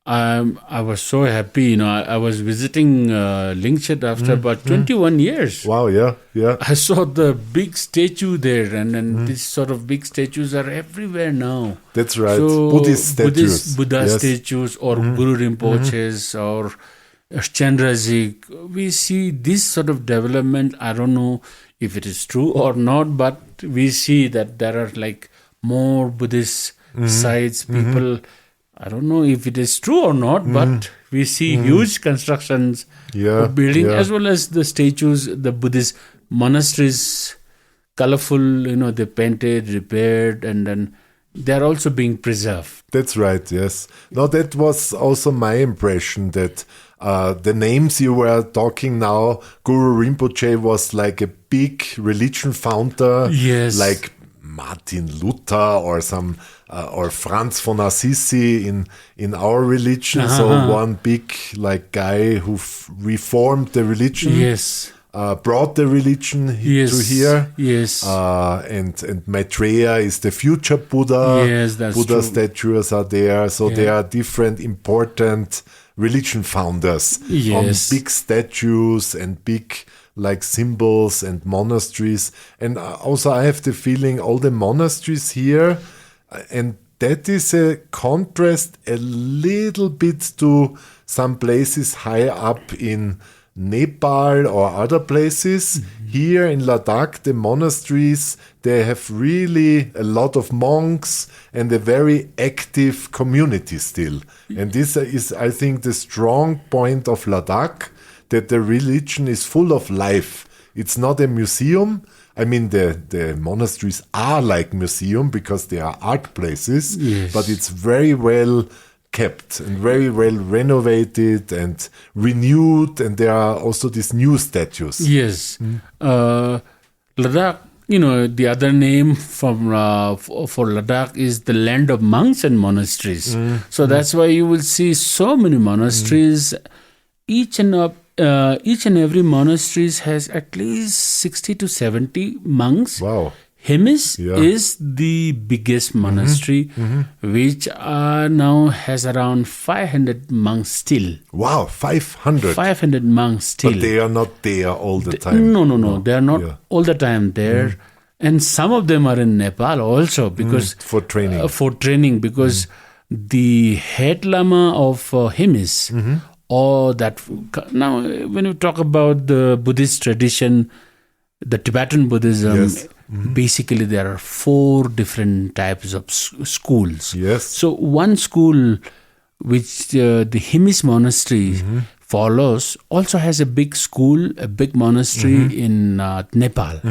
I was so happy. I was visiting Lingshed after about 21 years. Wow, yeah. I saw the big statue there, and these sort of big statues are everywhere now. That's right. So Buddhist statues. Buddha statues, or Guru Rinpoches, or Chandrazik. We see this sort of development. I don't know if it is true or not, but we see that there are like more Buddhist sites, people. I don't know if it is true or not, but we see huge constructions of building as well as the statues, the Buddhist monasteries, colorful, they painted, repaired, and then they're also being preserved. That's right, yes. No, that was also my impression that the names you were talking now, Guru Rinpoche was like a big religion founder, like Martin Luther or or Franz von Assisi in our religion. So one big guy who reformed the religion, brought the religion to here. Yes. And Maitreya is the future Buddha. Yes, that's Buddha true. statues are there. So there are different important religion founders on big statues and big symbols and monasteries. And also I have the feeling all the monasteries here, and that is a contrast a little bit to some places high up in Nepal or other places. Here in Ladakh, the monasteries, they have really a lot of monks and a very active community still. And this is, I think, the strong point of Ladakh, that the religion is full of life. It's not a museum. I mean, the monasteries are like museum because they are art places, but it's very well kept and very well renovated and renewed, and there are also these new statues. Yes. Ladakh, the other name for Ladakh is the land of monks and monasteries. So that's why you will see so many monasteries. Each and every monastery has at least 60 to 70 monks. Wow. Hemis is the biggest monastery, which now has around 500 monks still. Wow, 500. 500 monks still. But they are not there all the time. No. They are not all the time there. And some of them are in Nepal also because for training. Because the head lama of Hemis, or that now when you talk about the Buddhist tradition, the Tibetan Buddhism, basically there are 4 different types of schools. Yes. So one school which the Hemis monastery follows also has a big school, a big monastery in Nepal.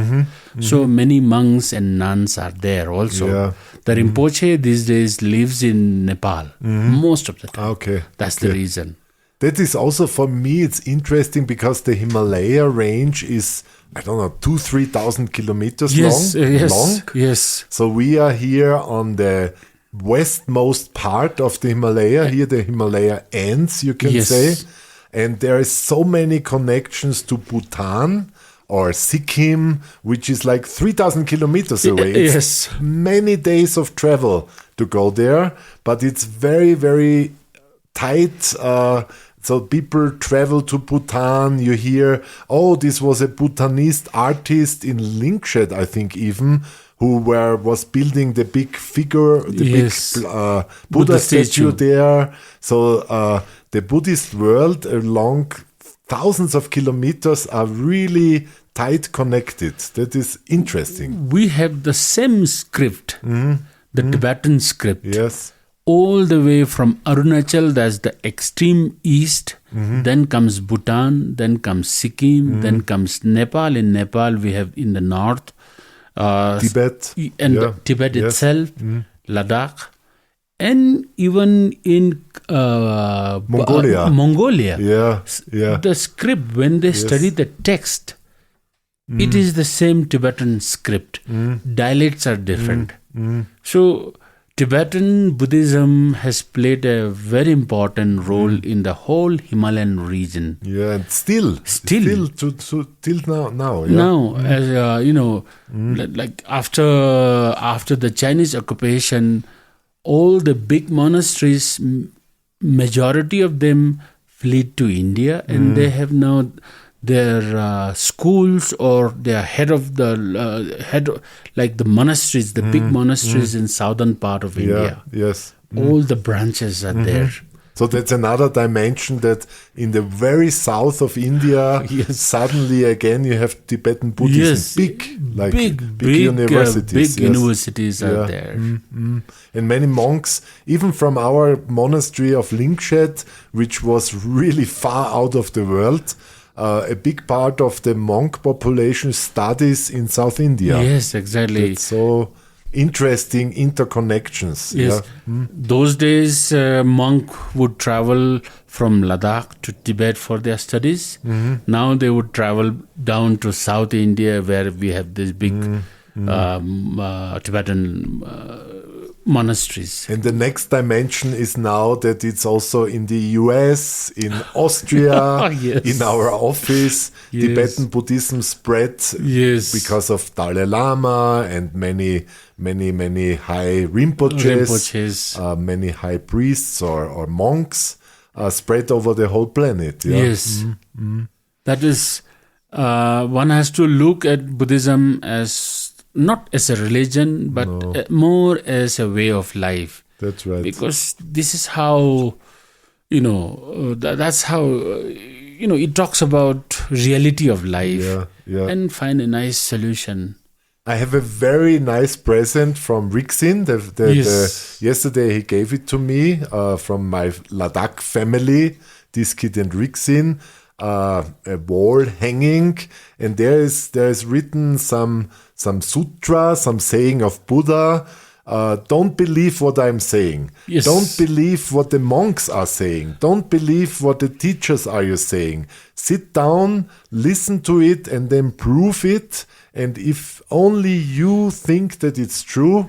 So many monks and nuns are there also. The Rinpoche these days lives in Nepal most of the time. That's the reason. That is also, for me, it's interesting because the Himalaya range is, 2,000-3,000 kilometers long. Yes. So we are here on the westmost part of the Himalaya. Here the Himalaya ends, you can say. And there is so many connections to Bhutan or Sikkim, which is like 3,000 kilometers away. It's many days of travel to go there, but it's very, very tight. So people travel to Bhutan. You hear, this was a Bhutanese artist in Lingshed, I think even, who was building the big figure, big Buddha statue there. So the Buddhist world along thousands of kilometers are really tight connected. That is interesting. We have the same script, the Tibetan script. Yes. All the way from Arunachal, that's the extreme east. Then comes Bhutan, then comes Sikkim, then comes Nepal. In Nepal, we have in the north Tibet. And Tibet itself, Ladakh. And even in Mongolia. The script, when they study the text, it is the same Tibetan script. Dialects are different. So Tibetan Buddhism has played a very important role in the whole Himalayan region. Yeah, and still now. Now, as like after the Chinese occupation, all the big monasteries, majority of them fled to India, and they have now their schools, or their head, like the monasteries, the big monasteries in southern part of India. Yes. All the branches are there. So that's another dimension, that in the very south of India, suddenly again you have Tibetan Buddhism. Big universities. Big universities are there. And many monks, even from our monastery of Lingshed, which was really far out of the world, a big part of the monk population studies in South India. Yes, exactly. It's so interesting interconnections. Yes. Those days, monk would travel from Ladakh to Tibet for their studies. Now they would travel down to South India, where we have these big Tibetan monasteries. And the next dimension is now that it's also in the US, in Austria, in our office. Tibetan Buddhism spread because of Dalai Lama and many high Rinpoches, many high priests or monks spread over the whole planet. Yes. That is, one has to look at Buddhism as not as a religion, but more as a way of life. That's right. Because this is how, that's how it talks about reality of life and find a nice solution. I have a very nice present from Rixin. Yesterday he gave it to me from my Ladakh family, this kid and Rixin, a wall hanging, and there is written some sutra, some saying of Buddha. Don't believe what I'm saying. Yes. Don't believe what the monks are saying. Don't believe what the teachers are saying. Sit down, listen to it, and then prove it. And if only you think that it's true,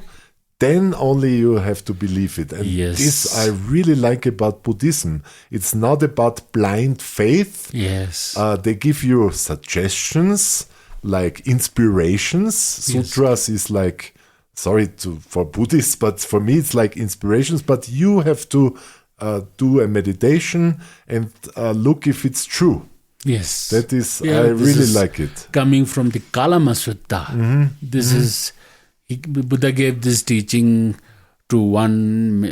then only you have to believe it. And this I really like about Buddhism. It's not about blind faith. Yes. They give you suggestions, like inspirations. Sutras is like, for Buddhists, but for me it's like inspirations. But you have to do a meditation and look if it's true. Yes. That is, I really like it. Coming from the Kalama Sutta. This is, Buddha gave this teaching to one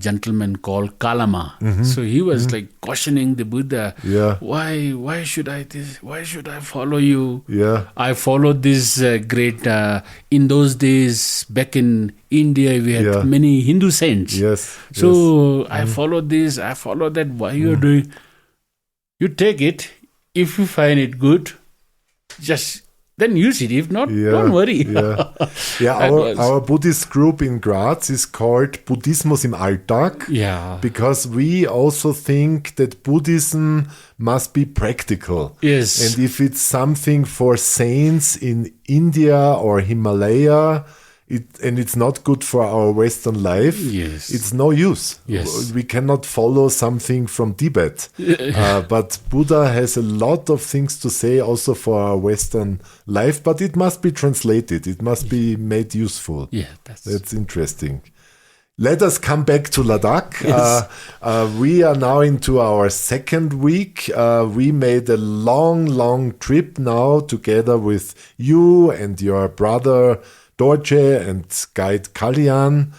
gentleman called Kalama. So he was like cautioning the Buddha. Why should I this? Why should I follow you? I followed this great, in those days, back in India, we had many Hindu saints. So I followed this, I followed that. Why you're doing? You take it. If you find it good, just then use it. If not, don't worry. Our Buddhist group in Graz is called Buddhismus im Alltag. Because we also think that Buddhism must be practical. Yes. And if it's something for saints in India or Himalaya, and it's not good for our Western life, it's no use. We cannot follow something from Tibet. But Buddha has a lot of things to say also for our Western life, but it must be translated. It must be made useful. That's interesting. Let us come back to Ladakh. We are now into our second week. We made a long trip now together with you and your brother Dorje and guide Kalyan.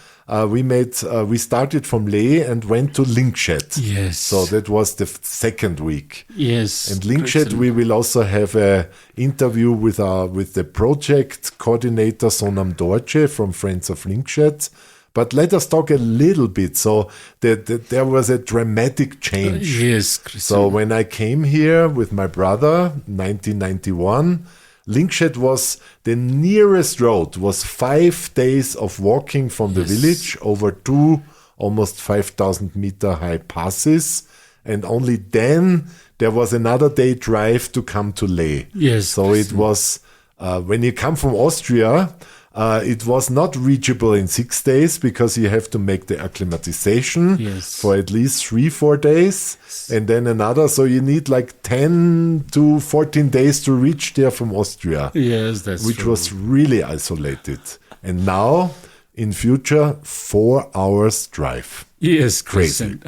We started from Leh and went to Lingshed. So that was the second week. And Lingshed, we will also have a interview with the project coordinator Sonam Dorje from Friends of Lingshed. But let us talk a little bit. So there was a dramatic change. So when I came here with my brother, 1991, Lingshed was the nearest road, was 5 days of walking from the village over 2 almost 5,000 meter high passes. And only then there was another day drive to come to Leh. So it was, when you come from Austria, it was not reachable in 6 days because you have to make the acclimatization for at least 3-4 days. And then another, so you need like 10 to 14 days to reach there from Austria. Which was really isolated. And now, in future, 4 hours drive. Crazy.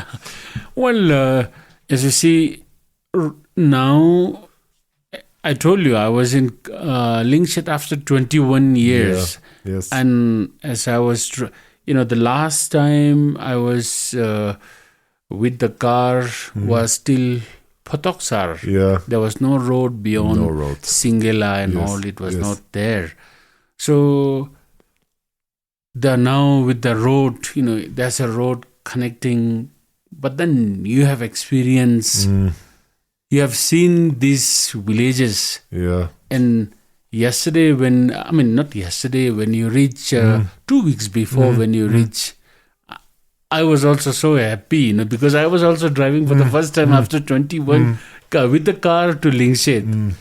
Well, as you see, now, I told you I was in Lingshed after 21 years. And as I was, the last time I was with the car was till Potoksar. There was no road beyond Singela and all. It was not there. So now with the road, there's a road connecting. But then you have experience. You have seen these villages. And yesterday when you reach 2 weeks before when you reach, I was also so happy, because I was also driving for the first time after 21 with the car to Lingshed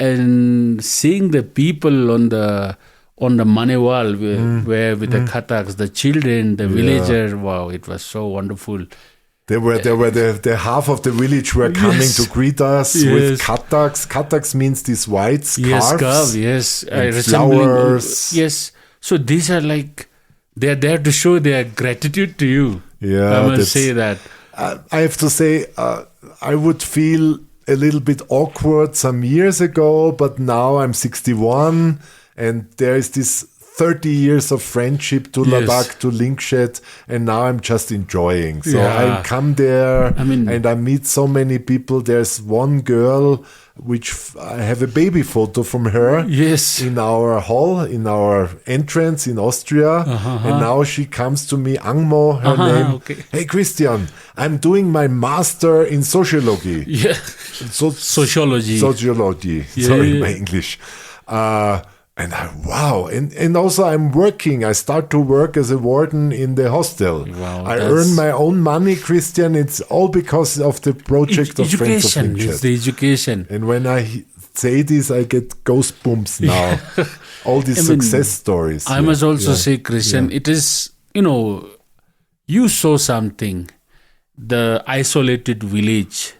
and seeing the people on the Manewal where with the Khataks, the children, the villagers. Wow, it was so wonderful. There were the half of the village were coming to greet us with Khataks. Khataks means these white scarves. And flowers. So these are like, they're there to show their gratitude to you. I must say that. I have to say, I would feel a little bit awkward some years ago, but now I'm 61 and there is this 30 years of friendship to Ladakh, to Lingshet, and now I'm just enjoying. So I come there and I meet so many people. There's one girl which I have a baby photo from her in our hall, in our entrance in Austria. And now she comes to me, Angmo, her name. Okay. Hey, Christian, I'm doing my master in sociology. Sociology. Sorry, my English. And and also I'm working. I start to work as a warden in the hostel. Wow, I earn my own money, Christian. It's all because of the project of Friends of Lingshet. It's the education. And when I say this, I get goosebumps now. All these success stories. I must also say, Christian, it is, you saw something, the isolated village,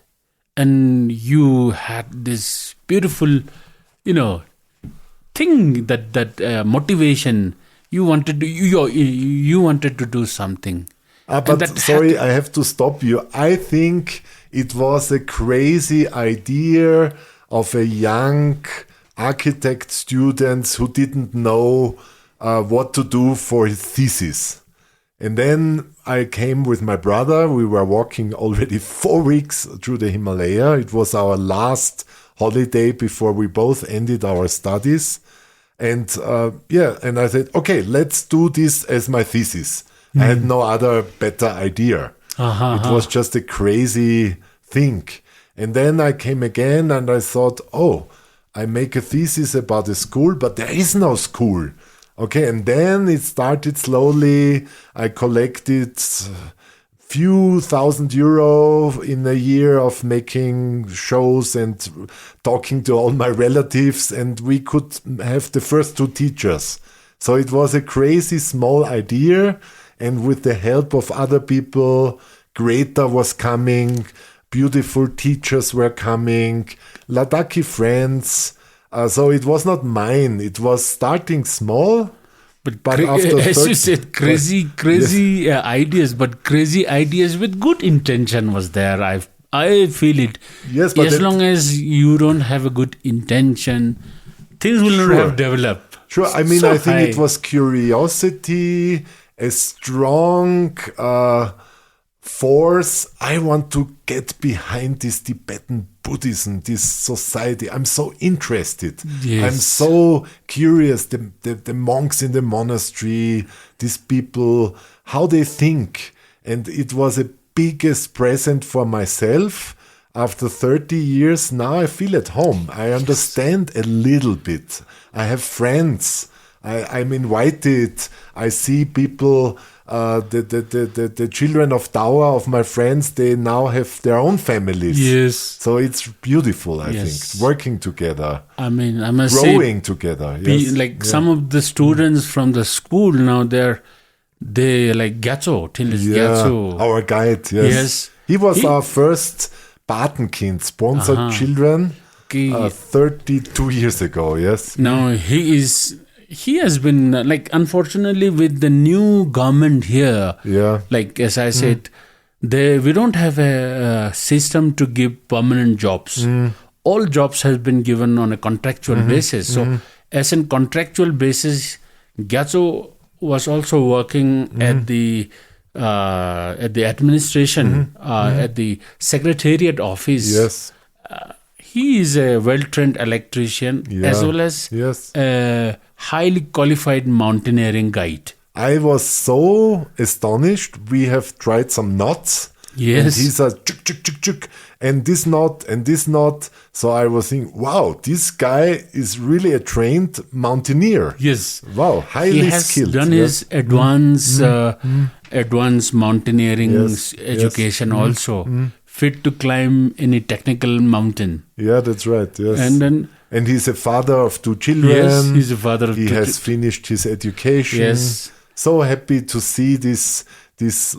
and you had this beautiful, thing that motivation. You wanted to do something. But sorry, I have to stop you. I think it was a crazy idea of a young architect student who didn't know what to do for his thesis. And then I came with my brother. We were walking already 4 weeks through the Himalaya. It was our last holiday before we both ended our studies. And and I said, okay, let's do this as my thesis. I had no other better idea. It was just a crazy thing. And then I came again and I thought, I make a thesis about a school, but there is no school. Okay, and then it started slowly. I collected few €1,000 in a year of making shows and talking to all my relatives, and we could have the first 2 teachers. So it was a crazy small idea, and with the help of other people, Greta was coming, beautiful teachers were coming, Ladakhi friends. So it was not mine. It was starting small. But after as you said, crazy ideas, but crazy ideas with good intention was there. I feel it. Yes, but as long as you don't have a good intention, things will not have developed. Sure, I mean, I think it was curiosity, a strong force. I want to get behind this Tibetan Buddhism, this society. I'm so interested. Yes. I'm so curious. The monks in the monastery, these people, how they think. And it was a biggest present for myself. After 30 years, now I feel at home. I understand a little bit. I have friends. I'm invited. I see people, the children of Dawa of my friends, they now have their own families. Yes. So it's beautiful, I think, working together. I mean, I must growing together. Yes. Some of the students from the school now, they like Gyatso, Gyatso. Our guide, yes. He was our first Patenkind, sponsored children 32 years ago, yes. Now he has been, unfortunately, with the new government here, as I said, we don't have a system to give permanent jobs. All jobs have been given on a contractual basis. So, as in contractual basis, Gyatso was also working at the administration, at the secretariat office. Yes. He is a well-trained electrician as well as a highly qualified mountaineering guide. I was so astonished. We have tried some knots. Yes. And he's a chuk, chuk, chuk, chuk, and this knot and this knot. So I was thinking, wow, this guy is really a trained mountaineer. Yes. Wow, highly skilled. He has done his advanced mountaineering education also. Fit to climb any technical mountain. Yeah, that's right. Yes. And he's a father of 2 children. Yes, he's a father of 2 children. He has finished his education. Yes. So happy to see these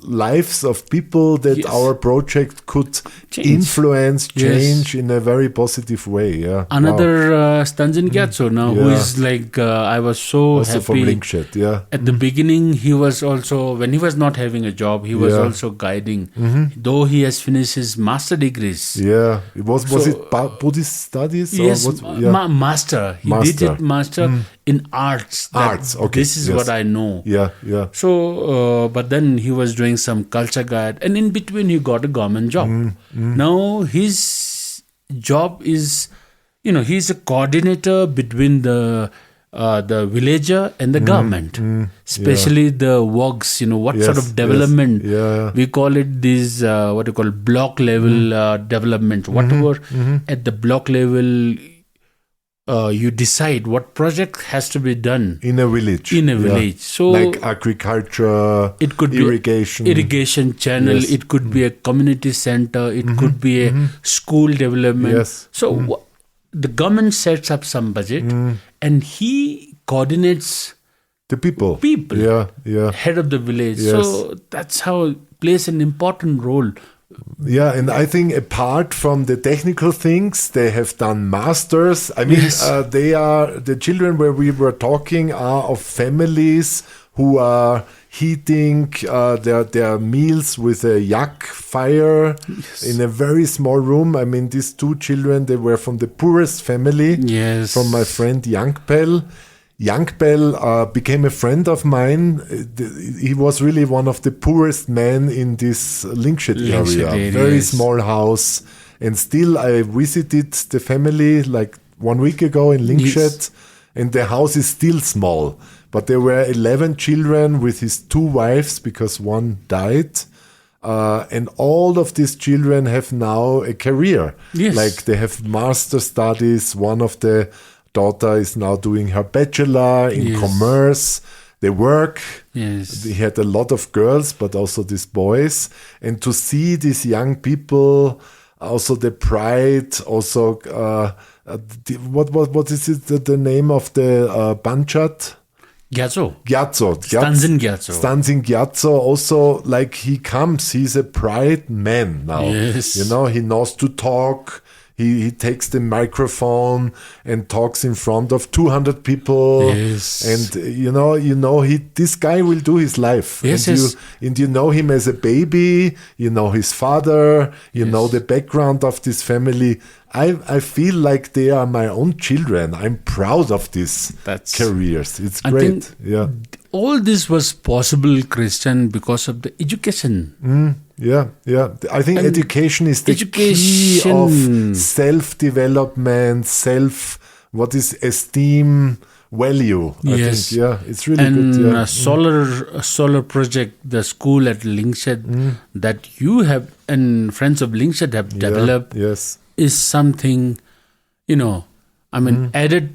lives of people that our project could influence, change in a very positive way. Yeah. Another Stanzin Gyatso now, who is I was so also happy. From Lingshet, At the beginning, he was also, when he was not having a job, he was also guiding. Though he has finished his master degrees. Yeah. Was it Buddhist studies? Yes, or what? master. He did it master in arts. Arts, okay. This is what I know. Yeah, yeah. So, but then he was doing some culture guide, and in between he got a government job. Now his job is, he's a coordinator between the villager and the government, especially the works. What sort of development? Yes, yeah. We call it this what you call block level development. Whatever at the block level. You decide what project has to be done in a village. So like agriculture, it could irrigation, be irrigation channel. Yes. It could be a community center. It could be a school development. Yes. So the government sets up some budget, and he coordinates the people. Yeah. Head of the village. Yes. So that's how it plays an important role. Yeah, and I think apart from the technical things, they have done masters. I mean, they are the children where we were talking are of families who are heating their meals with a yak fire in a very small room. I mean, these two children, they were from the poorest family. Yes. From my friend Yankpel. Yankpel became a friend of mine. He was really one of the poorest men in this Lingshed area. Very small house. And still I visited the family like 1 week ago in Lingshed. And the house is still small. But there were 11 children with his 2 wives because one died. And all of these children have now a career. Yes. Like they have master studies. One of the daughter is now doing her bachelor in commerce. They work. Yes. He had a lot of girls, but also these boys. And to see these young people, also the pride, also what is it? The name of the Panchat? Gyatso. Stanzin Gyatso. Also, like he comes, he's a pride man now. Yes. He knows to talk. He takes the microphone and talks in front of 200 people. Yes. And this guy will do his life. Yes, and you know him as a baby, you know his father, you know the background of this family. I feel like they are my own children. I'm proud of these careers. It's great. All this was possible, Christian, because of the education. Yeah. I think education is the key of self-development, what is esteem, value. I think, it's really good. And a solar project, the school at Lingshed that you have and friends of Lingshed have developed is something, added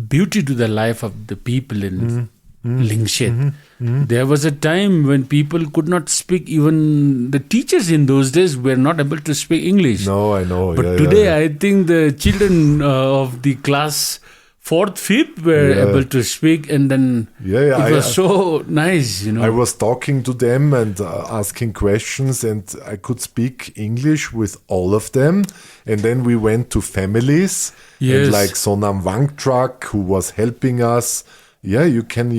beauty to the life of the people in Lingshed. There was a time when people could not speak, even the teachers in those days were not able to speak English. No, I know. But today, I think the children of the class 4th, 5th were able to speak, and then it was so nice, I was talking to them and asking questions, and I could speak English with all of them. And then we went to families, and like Sonam Wangtrak, who was helping us. Yeah, you can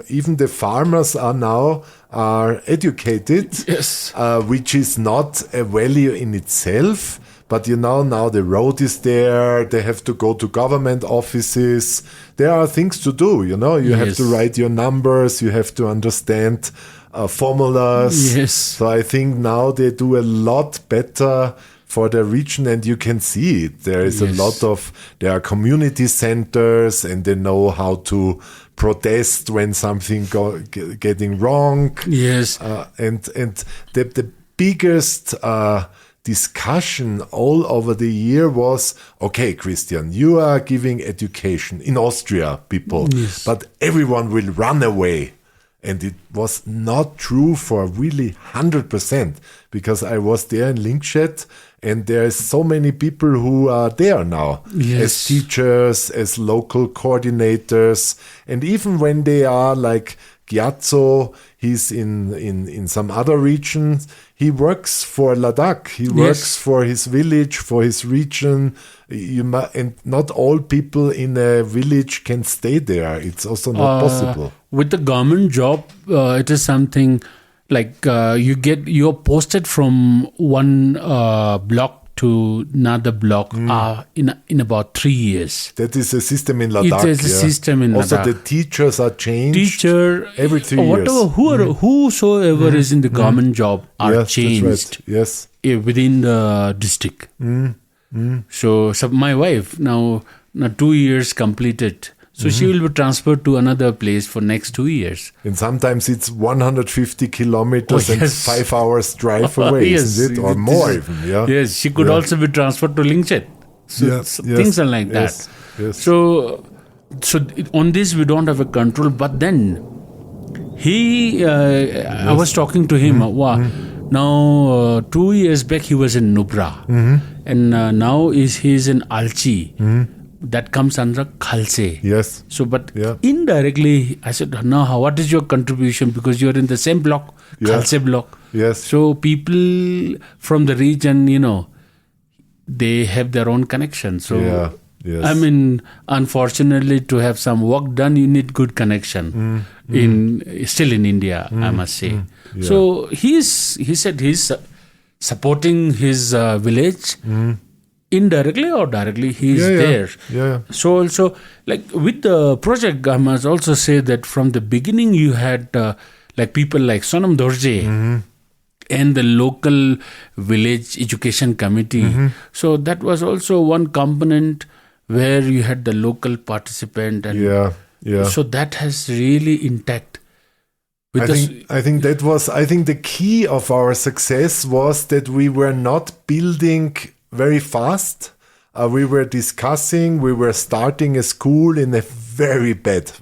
even the farmers are educated, which is not a value in itself. But now the road is there. They have to go to government offices. There are things to do. You have to write your numbers. You have to understand formulas. Yes. So I think now they do a lot better for the region, and you can see it. There is there are community centers, and they know how to protest when something getting wrong. Yes. And the biggest discussion all over the year was, okay, Christian, you are giving education in Austria, people, but everyone will run away. And it was not true for really 100%, because I was there in Lingshed, and there are so many people who are there now as teachers, as local coordinators. And even when they are like Gyatso, he's in some other regions, he works for Ladakh, he works for his village, for his region. And not all people in a village can stay there. It's also not possible. With the government job, it is something like you're posted from one block to another block in about 3 years. That is a system in Ladakh. It is a system in also, Ladakh. the teachers are changed Teacher, every 3 years. Whatever, whosoever is in the government job are changed. That's right. Yes. Within the district. So my wife now 2 years completed. So she will be transferred to another place for next 2 years. And sometimes it's 150 kilometers and yes. 5 hours drive away, Yes. isn't it? Or more even, yeah. Yes, she could also be transferred to Lingchet. So, things are like that. Yes. So on this we don't have a control. But then I was talking to him. Now 2 years back he was in Nubra, and now he's in Alchi. That comes under Khalse. Yes. So, but indirectly, I said, now what is your contribution? Because you're in the same block, Khalse block. Yes. So people from the region, they have their own connection. So, I mean, unfortunately, to have some work done, you need good connection. Still in India, I must say. So he said he's supporting his village. Indirectly or directly, he is there. Yeah. So also, like with the project, I must also say that from the beginning you had like people like Sonam Dorje and the local village education committee. So that was also one component where you had the local participant. And so that has really intact. I think the key of our success was that we were not building very fast. We were discussing, we were starting a school in a very bad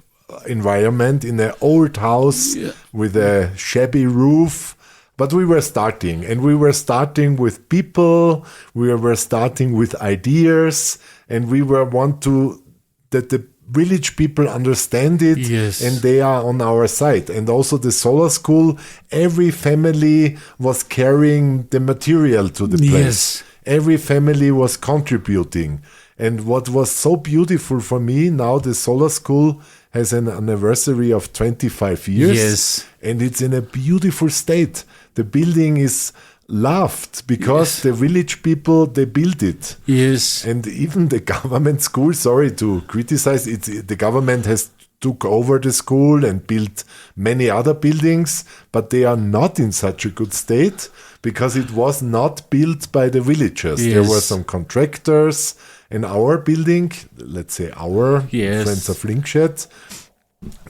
environment, in an old house with a shabby roof. But we were starting, and we were starting with people, we were starting with ideas, and we want that the village people understand it, and they are on our side. And also the solar school, every family was carrying the material to the place. Every family was contributing. And what was so beautiful for me, now the solar school has an anniversary of 25 years. And it's in a beautiful state. The building is loved because the village people, they built it. And even the government school, sorry to criticize, the government has took over the school and built many other buildings, but they are not in such a good state because it was not built by the villagers. There were some contractors, and our building, let's say our friends of Lingchet,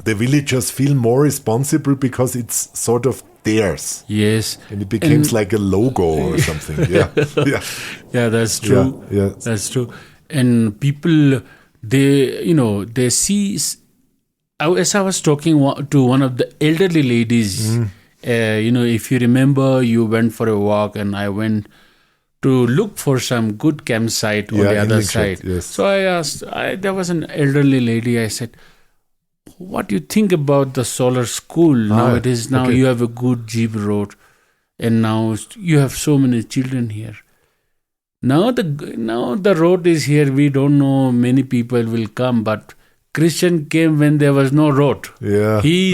the villagers feel more responsible because it's sort of theirs. And it becomes like a logo or something. Yeah, that's true. That's true. And people, they see. As I was talking to one of the elderly ladies, if you remember, you went for a walk and I went to look for some good campsite on the other side. So I asked, there was an elderly lady, I said, what do you think about the solar school? Now you have a good jeep road and now you have so many children here. Now the road is here, we don't know, many people will come, but Christian came when there was no road. He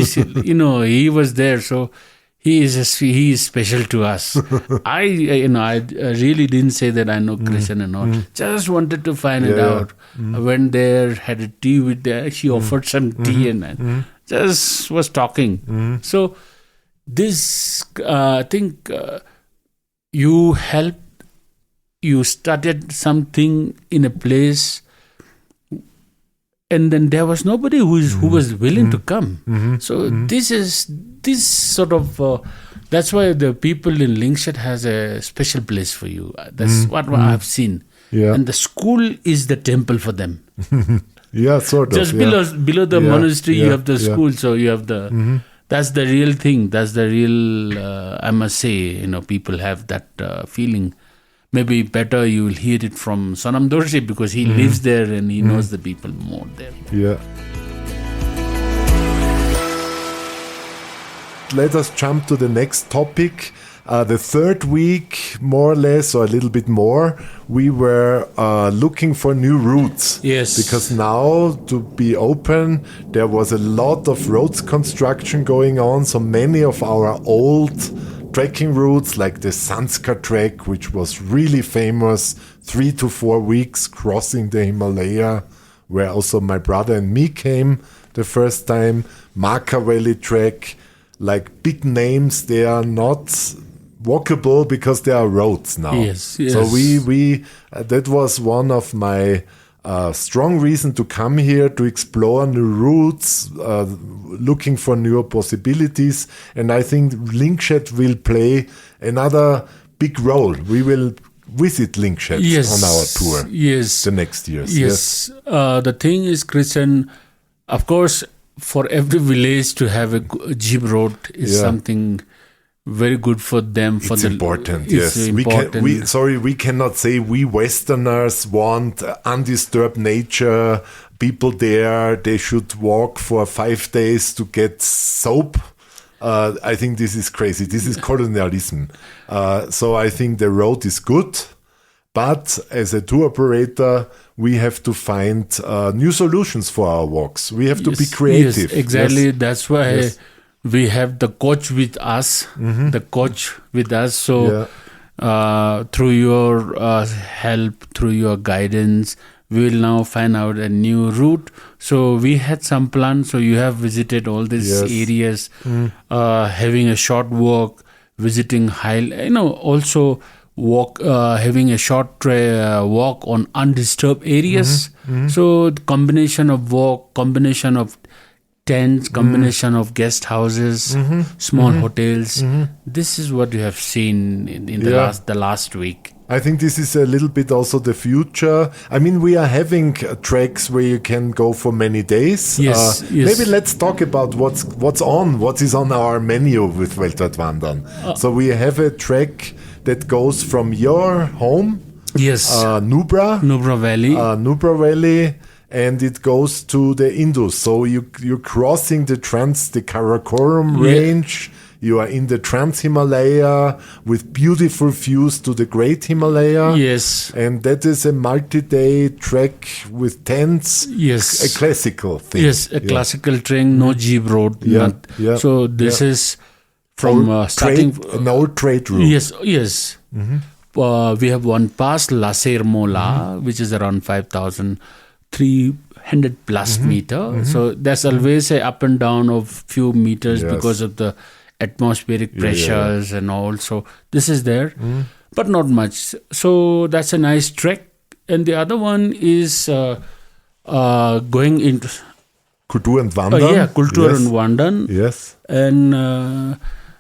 was there, so he is special to us. I really didn't say that I know Christian and all. Just wanted to find it out. I went there, had a tea with her. She offered some tea and just was talking. So this, I think, you helped. You started something in a place. And then there was nobody who was willing to come. So this sort of that's why the people in Lingchet has a special place for you. That's what I've seen. And the school is the temple for them. Sort of. Just below the monastery, you have the school. So you have the. That's the real thing. That's the real. I must say, people have that feeling. Maybe better you will hear it from Sonam Dorje because he lives there and he knows the people more there. Let us jump to the next topic. The third week, more or less, or a little bit more, we were looking for new routes. Because now, to be open, there was a lot of roads construction going on. So many of our old trekking routes like the Sanskar trek, which was really famous, 3 to 4 weeks crossing the Himalaya, where also my brother and me came the first time. Marka Valley trek, like big names, they are not walkable because there are roads now. Yes. So we that was one of my strong reason to come here, to explore new routes, looking for new possibilities. And I think Lingshed will play another big role. We will visit Lingshed on our tour the next years. Yes. The thing is, Christian, of course, for every village to have a jeep road is something very good for them. It's important. We cannot say we Westerners want undisturbed nature. People there, they should walk for 5 days to get soap. I think this is crazy. This is colonialism. So I think the road is good, but as a tour operator, we have to find new solutions for our walks. We have to be creative. Yes, exactly. That's why we have the coach with us. So through your help, through your guidance, we will now find out a new route. So we had some plans. So you have visited all these areas, having a short walk, visiting also walk, having a short walk on undisturbed areas. So the combination of walk, combination of tents, combination of guest houses, small hotels. This is what you have seen in the last week. I think this is a little bit also the future. I mean, we are having treks where you can go for many days. Yes. Maybe let's talk about what is on our menu with Weltweitwandern. So we have a trek that goes from your home, Nubra Valley, and it goes to the Indus. So you're crossing the Karakoram range. You are in the Himalaya with beautiful views to the Great Himalaya. Yes. And that is a multi-day trek with tents. Yes. A classical thing. Yes, classical trek, no jeep road. So this is from starting... an old trade route. Yes. We have one pass, La Sermola, which is around 5,300 plus meter. So there's always a up and down of few meters because of the atmospheric pressures and all. So this is there, but not much. So that's a nice trek. And the other one is going into Kultur und Wandern. Kultur und Wandern. Yes. And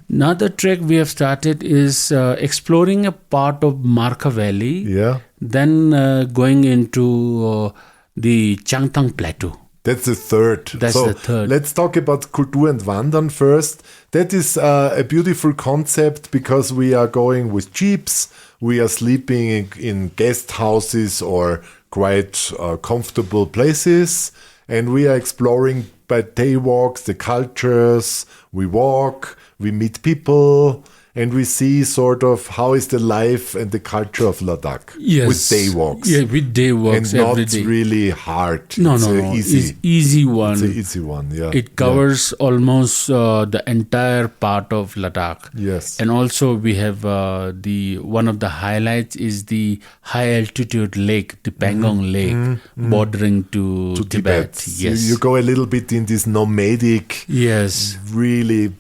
another trek we have started is exploring a part of Marka Valley. Yeah. Then going into the Changtang Plateau. That's the third. The third. Let's talk about Kultur und Wandern first. That is a beautiful concept because we are going with jeeps. We are sleeping in guest houses or quite comfortable places. And we are exploring by day walks the cultures. We walk, we meet people, and we see sort of how is the life and the culture of Ladakh with day walks. Yeah, with day walks and every not day. Really hard. No. Easy. It's easy one. It's an easy one, yeah. It covers almost the entire part of Ladakh. Yes. And also we have one of the highlights is the high altitude lake, the Pangong Lake, bordering to Tibet. Yes. You go a little bit in this nomadic, really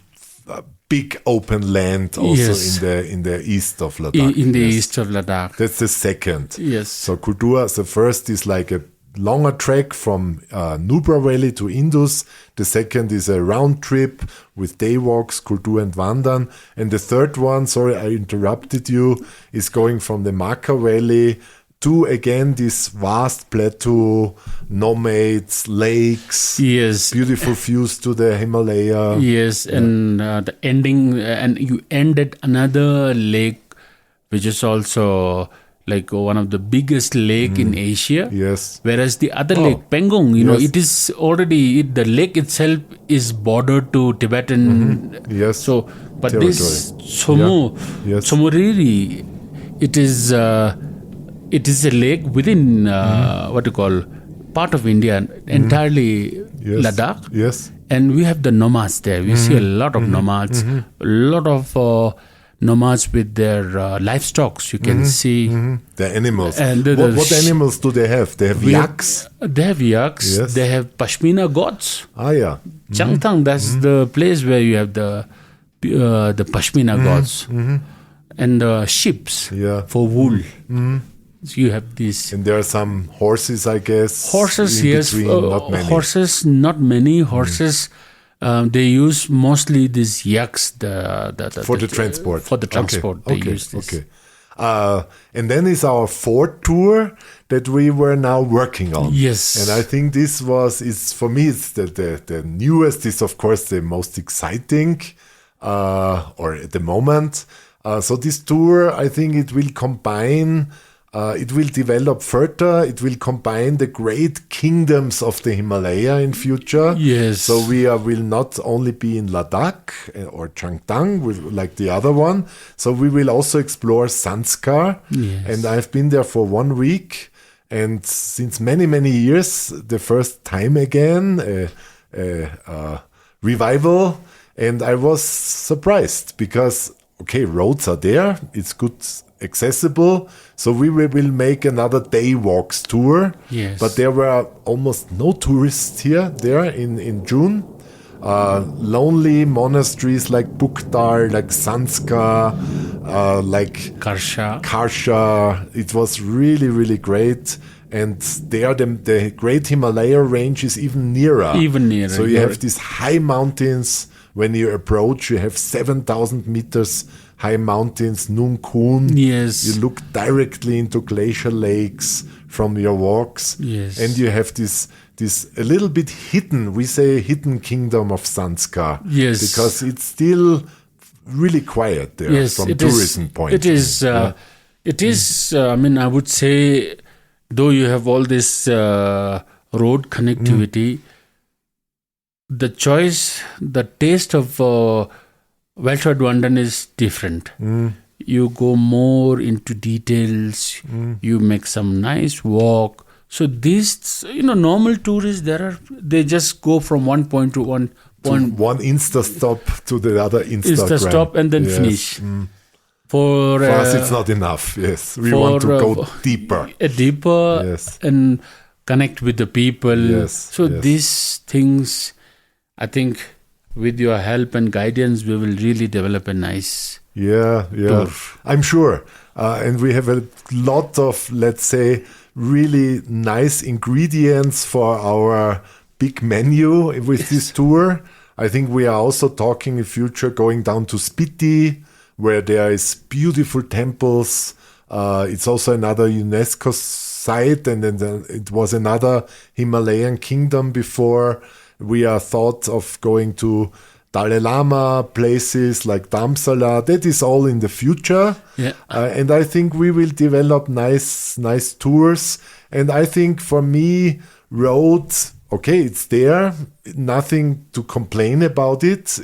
big open land also in the east of Ladakh. In the east of Ladakh. That's the second. Yes. So Kultur, the first is like a longer trek from Nubra Valley to Indus. The second is a round trip with day walks, Kultur und Wandern. And the third one, sorry I interrupted you, is going from the Marka Valley to again this vast plateau, nomads, lakes, beautiful views to the Himalaya. Yes, and the ending, and you end at another lake, which is also like one of the biggest lake in Asia. Yes. Whereas the other lake, Pangong, it is already, the lake itself is bordered to Tibetan. Yes. So, but this Somoriri, it is a lake within part of India, entirely Ladakh. Yes. And we have the nomads there. We see a lot of nomads, a lot of nomads with their livestock. You can see The animals. And what animals do they have? They have yaks. They have yaks. Yes. They have pashmina goats. Ah, yeah. Changtang, that's the place where you have the pashmina goats and sheep for wool. So you have these And there are some horses, I guess. horses. in Yes, between, not many. horses. Not many horses. They use mostly these yaks. For the transport. For the transport, they Okay. use this. Okay. And then is our fourth tour that we were now working on. Yes. And I think this is for me, it's the newest, is of course the most exciting, or at the moment. So this tour, I think it will combine, it will develop further. It will combine the great kingdoms of the Himalaya in future. Yes. So we will not only be in Ladakh or Changtang like the other one. So we will also explore Sanskar. Yes. And I've been there for 1 week. And since many, many years, the first time again, revival. And I was surprised because, okay, roads are there. It's good, accessible. So we will make another day walks tour. Yes. But there were almost no tourists there in June. Lonely monasteries like Bukdal, like Sanskar, like Karsha. It was really, really great. And there, the Great Himalaya range is even nearer. So you have these high mountains. When you approach, you have 7,000 meters high mountains, Nung Kun. Yes. You look directly into glacial lakes from your walks. Yes. And you have this a little bit hidden, we say hidden kingdom of Sanskar. Yes. Because it's still really quiet there from tourism point. It is. It is. I mean, I would say, though you have all this road connectivity, the choice, the taste of Weltweitwandern is different. You go more into details. You make some nice walk. So these, normal tourists, they just go from one point to one point. One Insta stop to the other Instagram. Stop and then finish. For us, it's not enough. Yes, we want to go deeper. Deeper, yes. And connect with the people. Yes. So these things, I think, with your help and guidance, we will really develop a nice tour. I'm sure. And we have a lot of, let's say, really nice ingredients for our big menu with this tour. I think we are also talking in future going down to Spiti, where there is beautiful temples. It's also another UNESCO site, and then it was another Himalayan kingdom before. We are thought of going to Dalai Lama places like Dharamsala. That is all in the future. Yeah. And I think we will develop nice tours. And I think for me, roads, okay, it's there. Nothing to complain about it.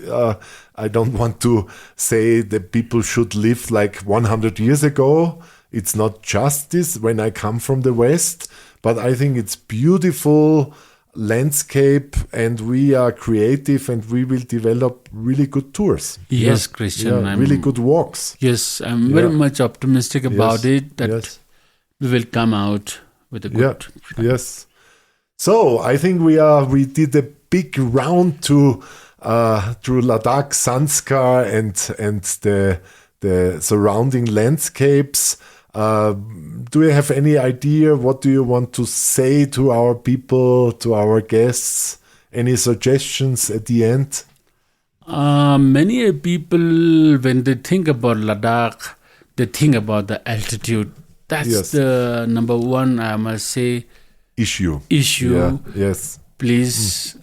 I don't want to say that people should live like 100 years ago. It's not justice when I come from the West. But I think it's beautiful landscape, and we are creative, and we will develop really good tours. Yes, Christian. Really good walks. Yes, I'm very much optimistic about it that we will come out with a good. Yes. So I think we did a big round through Ladakh, Sanskar, and the surrounding landscapes. Do you have any idea what do you want to say to our people, to our guests? Any suggestions at the end? Many people, when they think about Ladakh, they think about the altitude. That's the number one, I must say, issue. Yeah. Yes. Please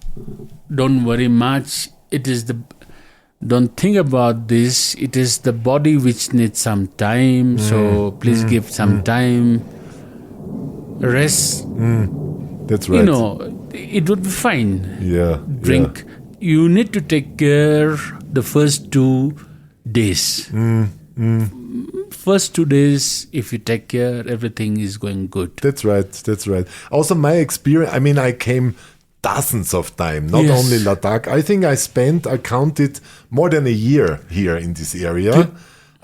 don't worry much. Don't think about this. It is the body which needs some time. So please give some time. Rest. That's right. It would be fine. Yeah. Drink. Yeah. You need to take care the first 2 days. First 2 days, if you take care, everything is going good. That's right. Also, my experience, I came dozens of times, not only Ladakh. I think I counted more than a year here in this area.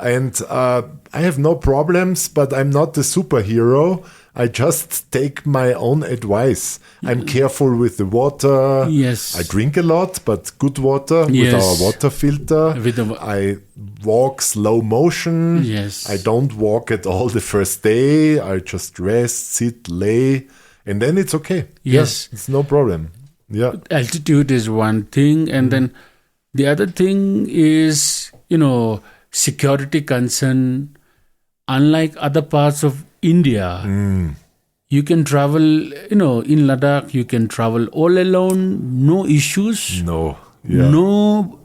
And I have no problems, but I'm not the superhero. I just take my own advice. I'm careful with the water. Yes. I drink a lot, but good water with our water filter. I walk slow motion. Yes. I don't walk at all the first day. I just rest, sit, lay, and then it's okay. Yes. Yeah, it's no problem. Yeah. Altitude is one thing, and then the other thing is, security concern. Unlike other parts of India, you can travel, in Ladakh, you can travel all alone, no issues. No. Yeah. No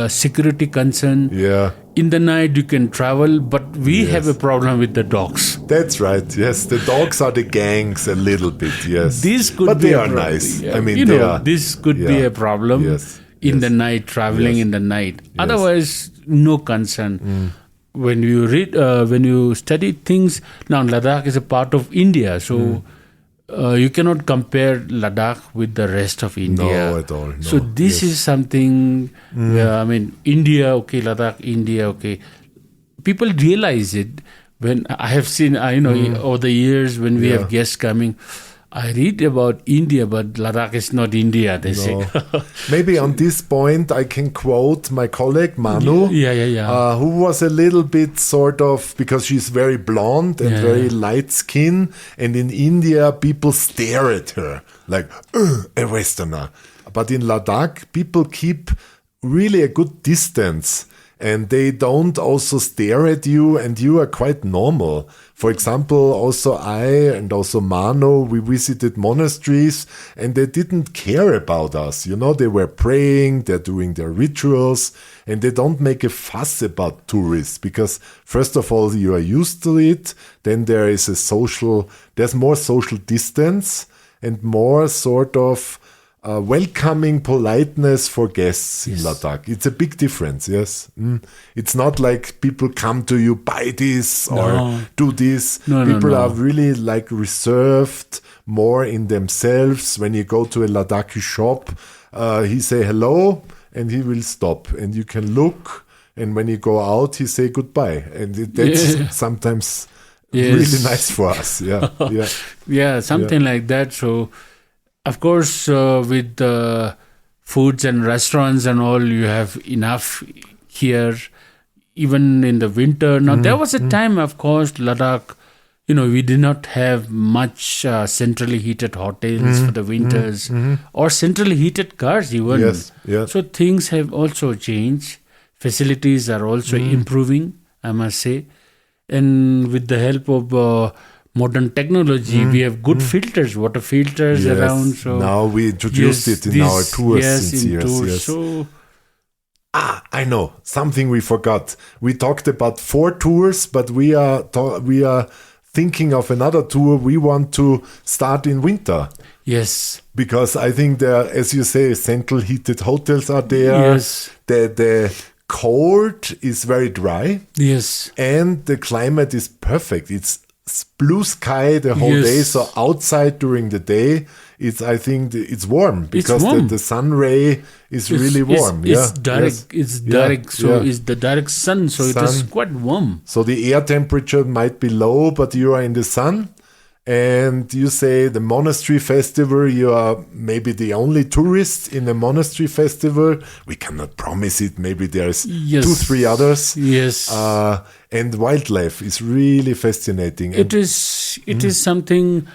security concern. Yeah. In the night you can travel, but we have a problem with the dogs. That's right. Yes, the dogs are the gangs a little bit. Yes, But they are nice. Yeah. I mean, this could be a problem in the night, traveling in the night. Otherwise, no concern. When you read, when you study things, now Ladakh is a part of India, so you cannot compare Ladakh with the rest of India. No, at all. No. So this is something where, India, okay, Ladakh, India, okay. People realize it when I have seen, over the years when we have guests coming, I read about India, but Ladakh is not India, they say. Maybe on this point, I can quote my colleague, Manu, who was a little bit sort of, because she's very blonde and very light skin, and in India, people stare at her like, a Westerner. But in Ladakh, people keep really a good distance. And they don't also stare at you, and you are quite normal. For example, also I and also Mano, we visited monasteries, and they didn't care about us. They were praying, they're doing their rituals, and they don't make a fuss about tourists, because first of all, you are used to it. Then there's more social distance and more sort of welcoming politeness for guests in Ladakh. It's a big difference, yes. It's not like people come to you, buy this or do this. People are really like reserved, more in themselves. When you go to a Ladakhi shop, he say hello and he will stop and you can look. And when you go out, he say goodbye. And that's sometimes really nice for us. Something like that. So, of course, with the foods and restaurants and all, you have enough here, even in the winter. Now, there was a time, of course, Ladakh, we did not have much centrally heated hotels for the winters or centrally heated cars even. Yes. Yeah. So, things have also changed. Facilities are also improving, I must say. And with the help of modern technology, we have good filters, water filters around. So now we introduced it in our tours since years. Yes. So, I know something we forgot. We talked about 4 tours, but we are thinking of another tour. We want to start in winter. Yes, because I think there, as you say, central heated hotels are there. Yes, the cold is very dry. Yes, and the climate is perfect. It's blue sky the whole day, so outside during the day I think it's warm because the sun ray is really warm. It's direct. It's direct. It's the direct sun, so it is quite warm. So the air temperature might be low, but you are in the sun. And you say the monastery festival, you are maybe the only tourist in the monastery festival. We cannot promise it. Maybe there's 2-3 others. Yes. And wildlife is really fascinating. It is something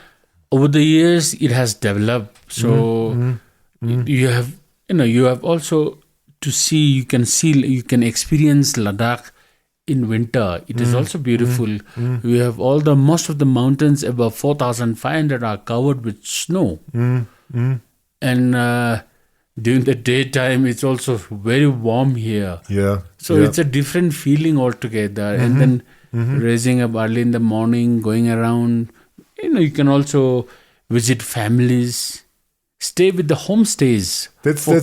over the years it has developed. So you have also to see, you can experience Ladakh in winter. It is also beautiful. We have most of the mountains above 4,500 are covered with snow. And during the daytime, it's also very warm here. So it's a different feeling altogether. And then raising up early in the morning, going around, you can also visit families, stay with the homestays for a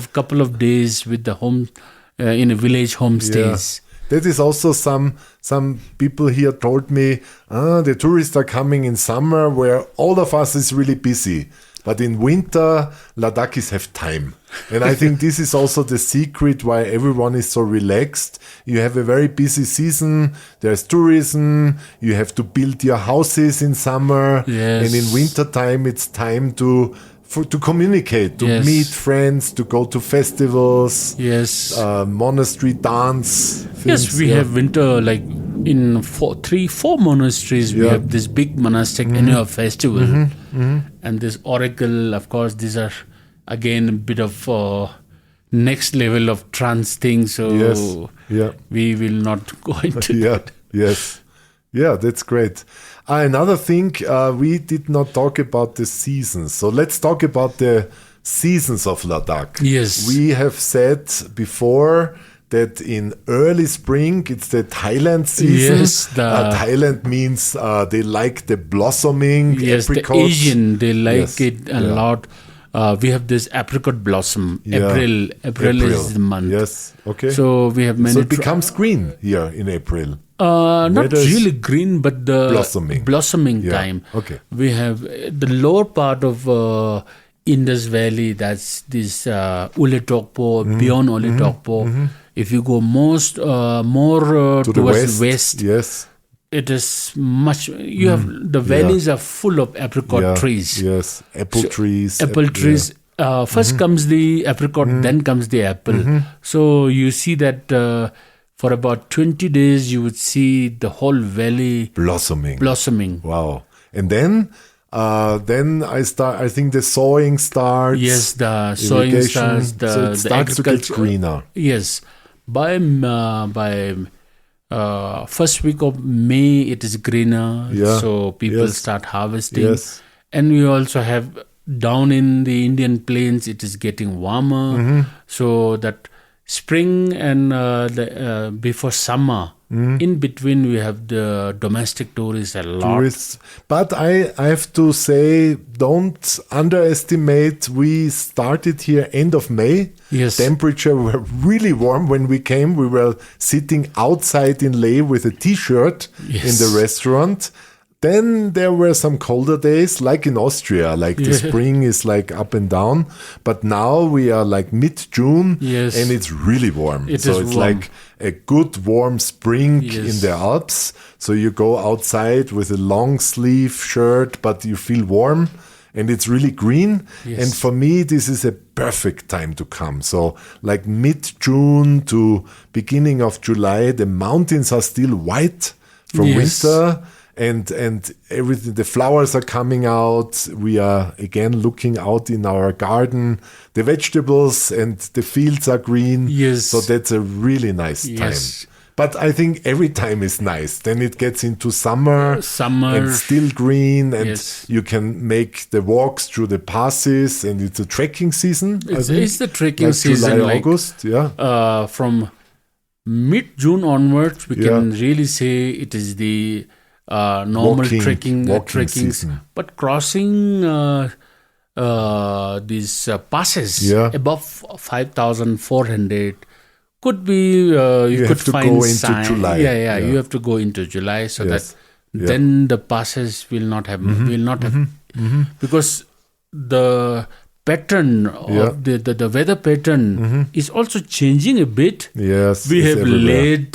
couple of days with the home in a village homestays. That is also some people here told me, the tourists are coming in summer where all of us is really busy. But in winter, Ladakis have time. And I think this is also the secret why everyone is so relaxed. You have a very busy season. There's tourism. You have to build your houses in summer. Yes. And in winter time, it's time to communicate, to Yes. meet friends, to go to festivals, Yes. monastery dance. Yes, we have winter, like in 4 monasteries, we Yeah. have this big monastic annual festival. And this oracle, of course, these are again a bit of next level of trance thing. So Yes. Yeah. we will not go into Yeah. that. Yes. Yeah, that's great. Another thing, we did not talk about the seasons. So let's talk about the seasons of Ladakh. Yes. We have said before that in early spring, it's the Thailand season. Yes, Thailand means they like the blossoming Yes, the apricots. Asian, they like Yes. it a lot. We have this apricot blossom. Yeah. April is the month. Yes, okay. So we have many. So it becomes green here in April. Not Weather is really green, but the blossoming Yeah, time. okay. We have the lower part of Indus Valley. That's this Ule Tokpo, beyond Ule Tokpo. If you go more To the towards west, Yes. it is much. You have the valleys are full of apricot trees. Yes, apple trees. Apple trees. First comes the apricot, then comes the apple. So you see that for about 20 days, you would see the whole valley blossoming. Wow. And then I think the sowing starts. Yes, the sowing irrigation. starts. So it The starts to get agriculture. greener. Yes, by first week of May, it is greener. Yeah. So people Yes. start harvesting. Yes. And we also have down in the Indian plains, it is getting warmer. So that spring and before summer, in between we have the domestic tourists a lot. Tourists. But I have to say, don't underestimate. We started here end of May. Yes. Temperature were really warm when we came. We were sitting outside in Leh with a t-shirt in the restaurant. Then there were some colder days, like in Austria, like the spring is like up and down. But now we are like mid-June and it's really warm. It's warm. Like a good warm spring in the Alps. So you go outside with a long sleeve shirt, but you feel warm and it's really green. And for me, this is a perfect time to come. So like mid-June to beginning of July, the mountains are still white from winter. And everything, the flowers are coming out. We are again looking out in our garden. The vegetables and the fields are green. Yes. So that's a really nice time. But I think every time is nice. Then it gets into summer. And still green. And you can make the walks through the passes. And it's a trekking season. It's the trekking season. July, August. Yeah. From mid-June onwards, we can really say it is the normal trekking season. But crossing these passes above 5,400 could be you could have to find go into sign. July. You have to go into July so that then the passes will not have because the pattern of the weather pattern is also changing a bit. Yes, we have everywhere. late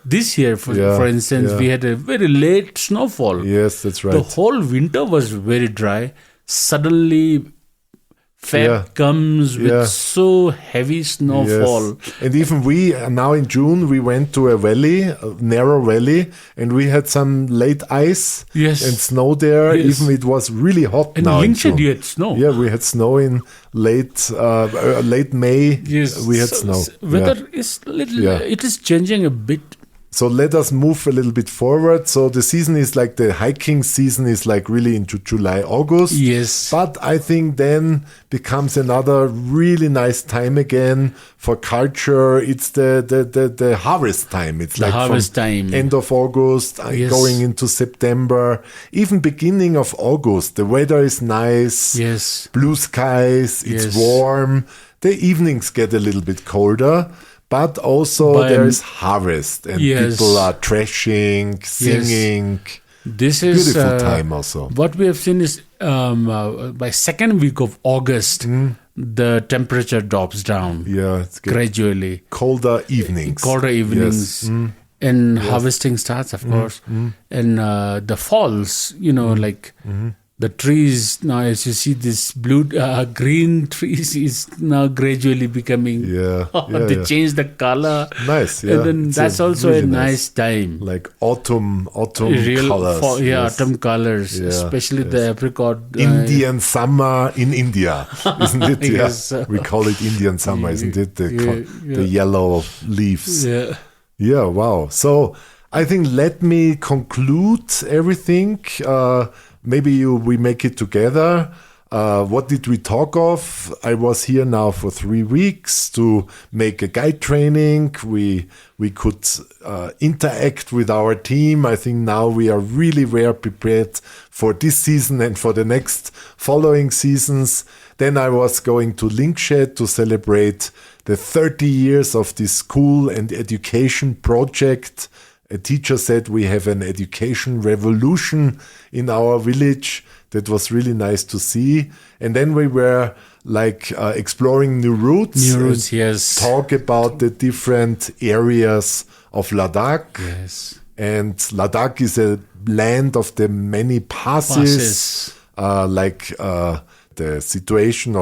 this year, for instance, we had a very late snowfall. Yes, that's right. The whole winter was very dry. Suddenly, Feb comes with so heavy snowfall. Yes. And even we, now in June, we went to a narrow valley, and we had some late ice and snow there. Even it was really hot and now in June. You had snow. Yeah, we had snow in late May. Yes. We had snow. Weather is it is changing a bit. So let us move a little bit forward. So the season is like the hiking season is like really into July, August. Yes. But I think then becomes another really nice time again for culture. It's the harvest time. It's the like harvest from time. End of August, going into September, even beginning of August. The weather is nice. Yes. Blue skies. It's warm. The evenings get a little bit colder. But also there is harvest and people are threshing, singing. This is beautiful time also. What we have seen is by second week of August, the temperature drops down It's gradually. colder evenings. Yes. And harvesting starts, of course. And the falls, like the trees now, as you see, this green trees is now gradually becoming. They change the color. Nice. And then that's also really a nice time. Like autumn Real colors. autumn colors, especially the apricot. Indian summer in India, isn't it? Yes. We call it Indian summer, isn't it? The yellow leaves. Yeah, wow. So I think let me conclude everything. Maybe we make it together. What did we talk of? I was here now for 3 weeks to make a guide training. We could interact with our team. I think now we are really well prepared for this season and for the next following seasons. Then I was going to Linkshed to celebrate the 30 years of this school and education project. A teacher said we have an education revolution in our village. That was really nice to see. And then we were exploring new routes. Yes. Talk about the different areas of Ladakh. Yes. And Ladakh is a land of the many passes. The situation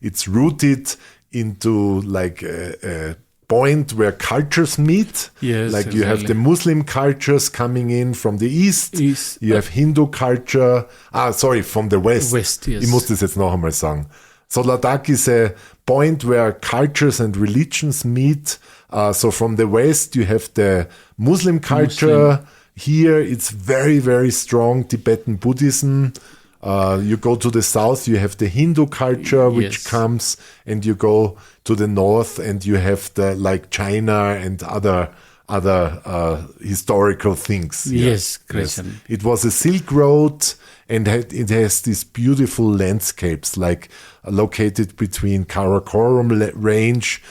it's rooted into a point where cultures meet. Yes, you have the Muslim cultures coming in from the east. You have Hindu culture. From the west. West, yes. Ich muss das jetzt noch einmal sagen. So Ladakh is a point where cultures and religions meet. So from the west you have the Muslim culture. Here it's very, very strong Tibetan Buddhism. You go to the south, you have the Hindu culture, which comes, and you go to the north, and you have China and other historical things. Yes, Christian. It was a Silk Road, and it has these beautiful landscapes, located between Karakoram range.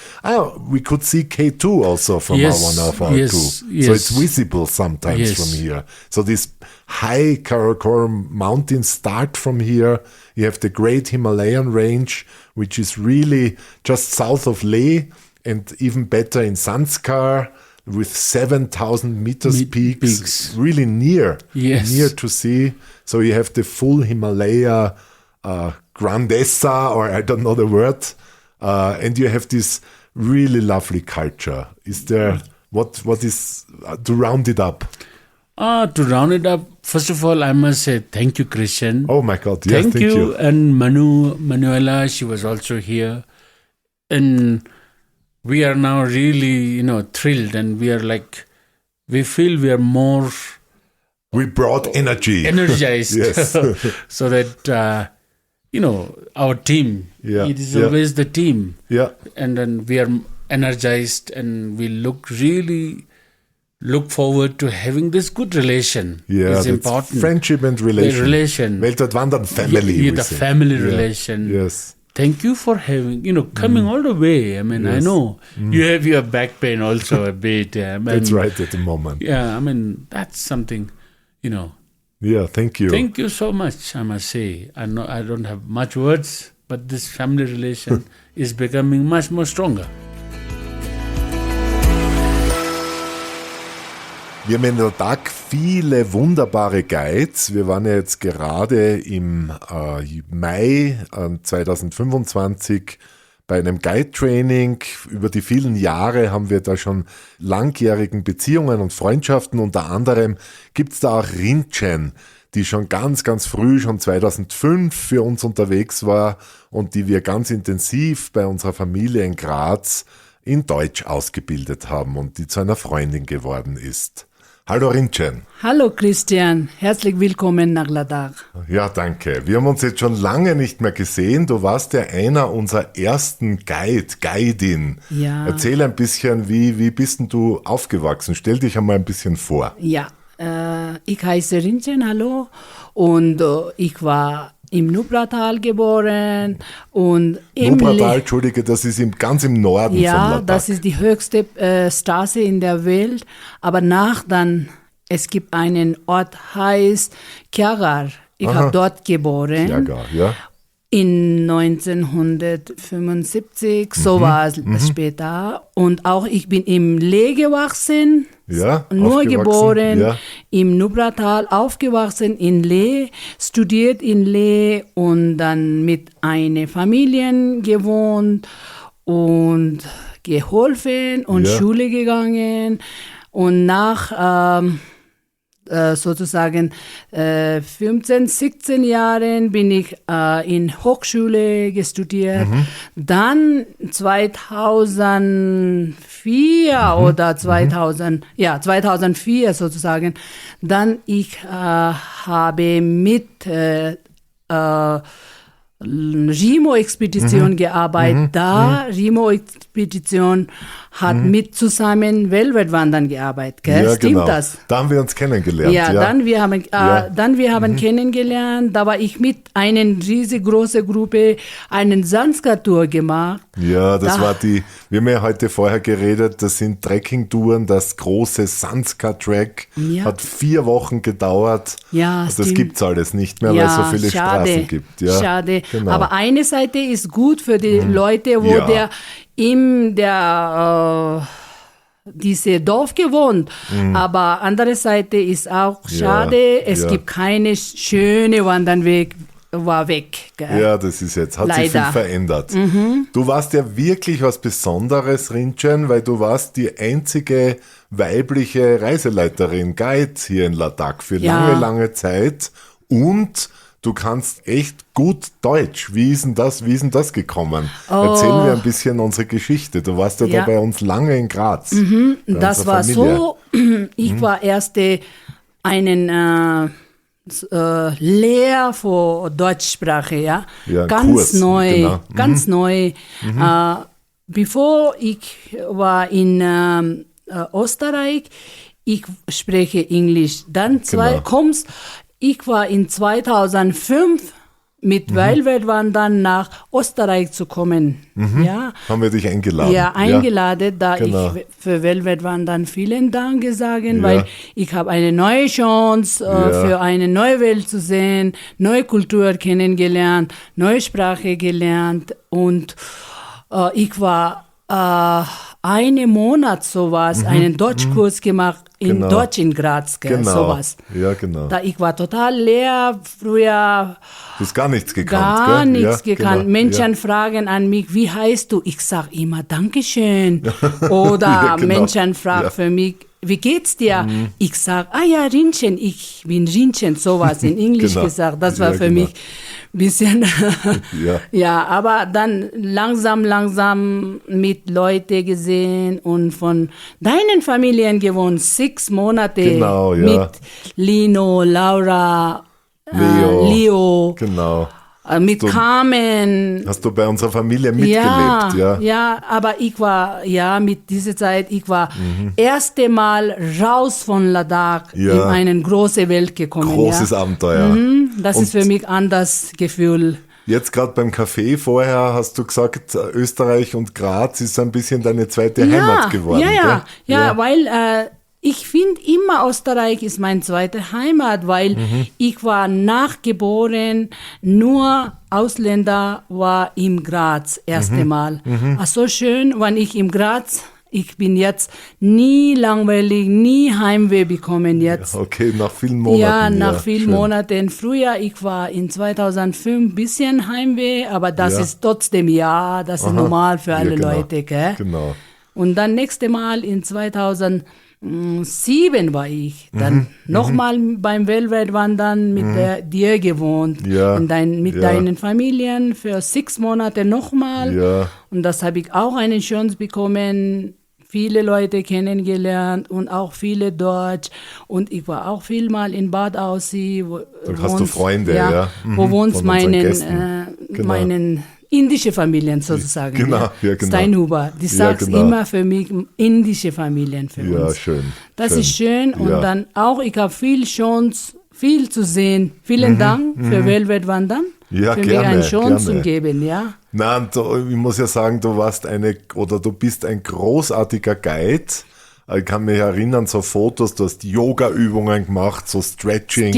We could see K2 also from one of our tour. So it's visible sometimes from here. So these high Karakoram mountains start from here. You have the great Himalayan range, which is really just south of Leh, and even better in Sanskar, with 7,000 meters peaks, really near to see. So you have the full Himalaya grandeza, or I don't know the word, and you have this really lovely culture. Is there what is to round it up? To round it up, first of all, I must say thank you, Christian. Oh my God, yes, thank you. And Manuela, she was also here, and we are now really, thrilled, and we are we feel we are more. We brought energized, yes, so that our team. It is always the team. And then we are energized, and we look forward to having this good relation. It's important. Friendship and relation. Weltweitwandern family. The family relation. Yes. Thank you for having, coming all the way. I mean, I know you have your back pain also a bit. That's right at the moment. Yeah, I mean, that's something, Yeah, thank you. Thank you so much, I must say. I know I don't have much words, but this family relation is becoming much more stronger. Wir haben in Ladakh viele wunderbare Guides. Wir waren ja jetzt gerade im Mai 2025 bei einem Guide-Training. Über die vielen Jahre haben wir da schon langjährigen Beziehungen und Freundschaften. Unter anderem gibt es da auch Rinchen, die schon ganz, ganz früh, schon 2005 für uns unterwegs war und die wir ganz intensiv bei unserer Familie in Graz in Deutsch ausgebildet haben und die zu einer Freundin geworden ist. Hallo Rinchen. Hallo Christian, herzlich willkommen nach Ladakh. Ja, danke. Wir haben uns jetzt schon lange nicht mehr gesehen. Du warst ja einer unserer ersten Guidin. Ja. Erzähl ein bisschen, wie bist denn du aufgewachsen? Stell dich einmal ein bisschen vor. Ja, ich heiße Rinchen, hallo. Und ich war im Nubratal geboren. Und Nubratal, Entschuldige, das ist ganz im Norden von Ladakh. Ja, das ist die höchste Straße in der Welt. Aber nach dann es gibt einen Ort, heißt Kjagar. Ich habe dort geboren. Kjagar, ja. In 1975, so war es später. Und auch ich bin im Leh gewachsen, nur geboren, im Nubratal, aufgewachsen in Leh, studiert in Leh und dann mit einer Familie gewohnt und geholfen und Schule gegangen. Und nach sozusagen 15, 16 Jahren bin ich in Hochschule studiert. Dann 2004 oder 2004 sozusagen, dann ich habe mit Rimo-Expedition gearbeitet. Rimo-Expedition hat mit zusammen Weltweitwandern gearbeitet. Gell? Ja, Stimmt genau. das? Da haben wir uns kennengelernt. Ja, dann wir haben kennengelernt. Da war ich mit einer riesengroßen Gruppe einen Sanskar-Tour gemacht. Ja, das war wir haben ja heute vorher geredet, das sind Trekkingtouren, das große Sanskar-Track, hat 4 Wochen gedauert. Ja, das gibt es alles nicht mehr, weil es so viele Straßen gibt. Ja, schade. Genau. Aber eine Seite ist gut für die Leute, wo diese Dorf gewohnt. Aber andere Seite ist auch schade. Es gibt keine schöne Wanderweg. War weg. Gell? Ja, das ist jetzt, hat sich viel verändert. Du warst ja wirklich was Besonderes, Rinchen, weil du warst die einzige weibliche Reiseleiterin, Guide hier in Ladakh für lange, lange Zeit und du kannst echt gut Deutsch. Wie ist denn das gekommen? Erzählen wir ein bisschen unsere Geschichte. Du warst ja da bei uns lange in Graz. Das war Familie. So, ich war erst einen Lehr für Deutschsprache, ja ganz Kurs, neu, genau. Ganz neu. Bevor ich war in Österreich, ich spreche Englisch. Dann ich war in 2005 mit Weltweitwandern nach Österreich zu kommen. Ja. Haben wir dich eingeladen? Ja, eingeladen, ich für Weltweitwandern vielen Dank gesagt, weil ich habe eine neue Chance für eine neue Welt zu sehen, neue Kultur kennengelernt, neue Sprache gelernt und ich war einen Monat sowas, einen Deutschkurs gemacht in Deutsch in Graz, sowas. Ja, genau. Da ich war total leer, früher. Du hast gar nichts gekannt, Gar nichts gekannt. Genau. Menschen fragen an mich, wie heißt du? Ich sag immer Dankeschön. Oder Menschen fragen für mich, wie geht's dir? Ich sag, Rinchen, ich bin Rinchen, sowas in Englisch gesagt. Das war für mich ein bisschen, aber dann langsam mit Leuten gesehen und von deinen Familien gewohnt, 6 Monate mit Lino, Laura, Leo. Genau. Mit Carmen. Hast du bei unserer Familie mitgelebt, Ja, aber ich war, mit dieser Zeit, ich war erste Mal raus von Ladakh in eine große Welt gekommen. Großes Abenteuer. Das ist für mich ein anderes Gefühl. Jetzt gerade beim Café vorher hast du gesagt, Österreich und Graz ist ein bisschen deine zweite Heimat geworden. Ja, weil ich finde immer, Österreich ist meine zweite Heimat, weil ich war nachgeboren, nur Ausländer war im Graz, erste Mal. So schön, wenn ich im Graz, ich bin jetzt nie langweilig, nie Heimweh bekommen jetzt. Okay, nach vielen Monaten. Ja, nach vielen Monaten. Früher, ich war in 2005 ein bisschen Heimweh, aber das ist trotzdem, das ist normal für alle Leute. Gell? Genau. Und dann nächste Mal in 2007 war ich dann nochmal beim Weltweitwandern mit dir gewohnt, mit deinen Familien für 6 Monate nochmal. Ja. Und das habe ich auch eine Chance bekommen, viele Leute kennengelernt und auch viele Deutsch. Und ich war auch viel mal in Bad Aussee. Hast du Freunde, wo wohnt meinen indische Familien sozusagen. Genau. Steinhuber. Die sagt immer für mich, indische Familien für uns. Ja, schön. Das ist schön. Und dann auch, ich habe viel Chance, viel zu sehen. Vielen Dank für Weltweitwandern. Ja, für gerne, mir eine Chance zu geben, Nein, ich muss ja sagen, du bist ein großartiger Guide. Ich kann mich erinnern, so Fotos, du hast Yoga-Übungen gemacht, so Stretching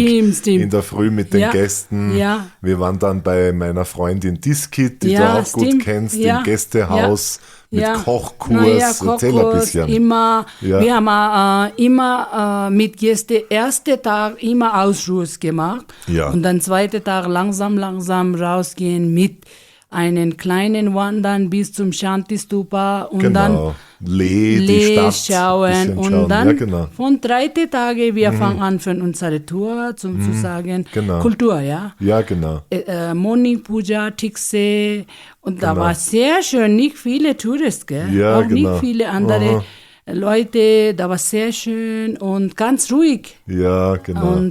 in der Früh mit den Gästen. Ja. Wir waren dann bei meiner Freundin Diskit, die du auch gut kennst, im Gästehaus mit Kochkurs. Erzähl ein bisschen. Immer, wir haben immer mit Gästen, ersten Tag immer Ausflug gemacht und dann zweiten Tag langsam rausgehen mit einen kleinen Wandern bis zum Shanti-Stupa und dann die Stadt schauen und dann von 3 Tagen wir fangen an für unsere Tour, zu sagen Kultur, Ja, genau. Morning Puja, Tikse und da war sehr schön, nicht viele Touristen, gell? Auch nicht viele andere Leute, da war sehr schön und ganz ruhig. Ja, genau.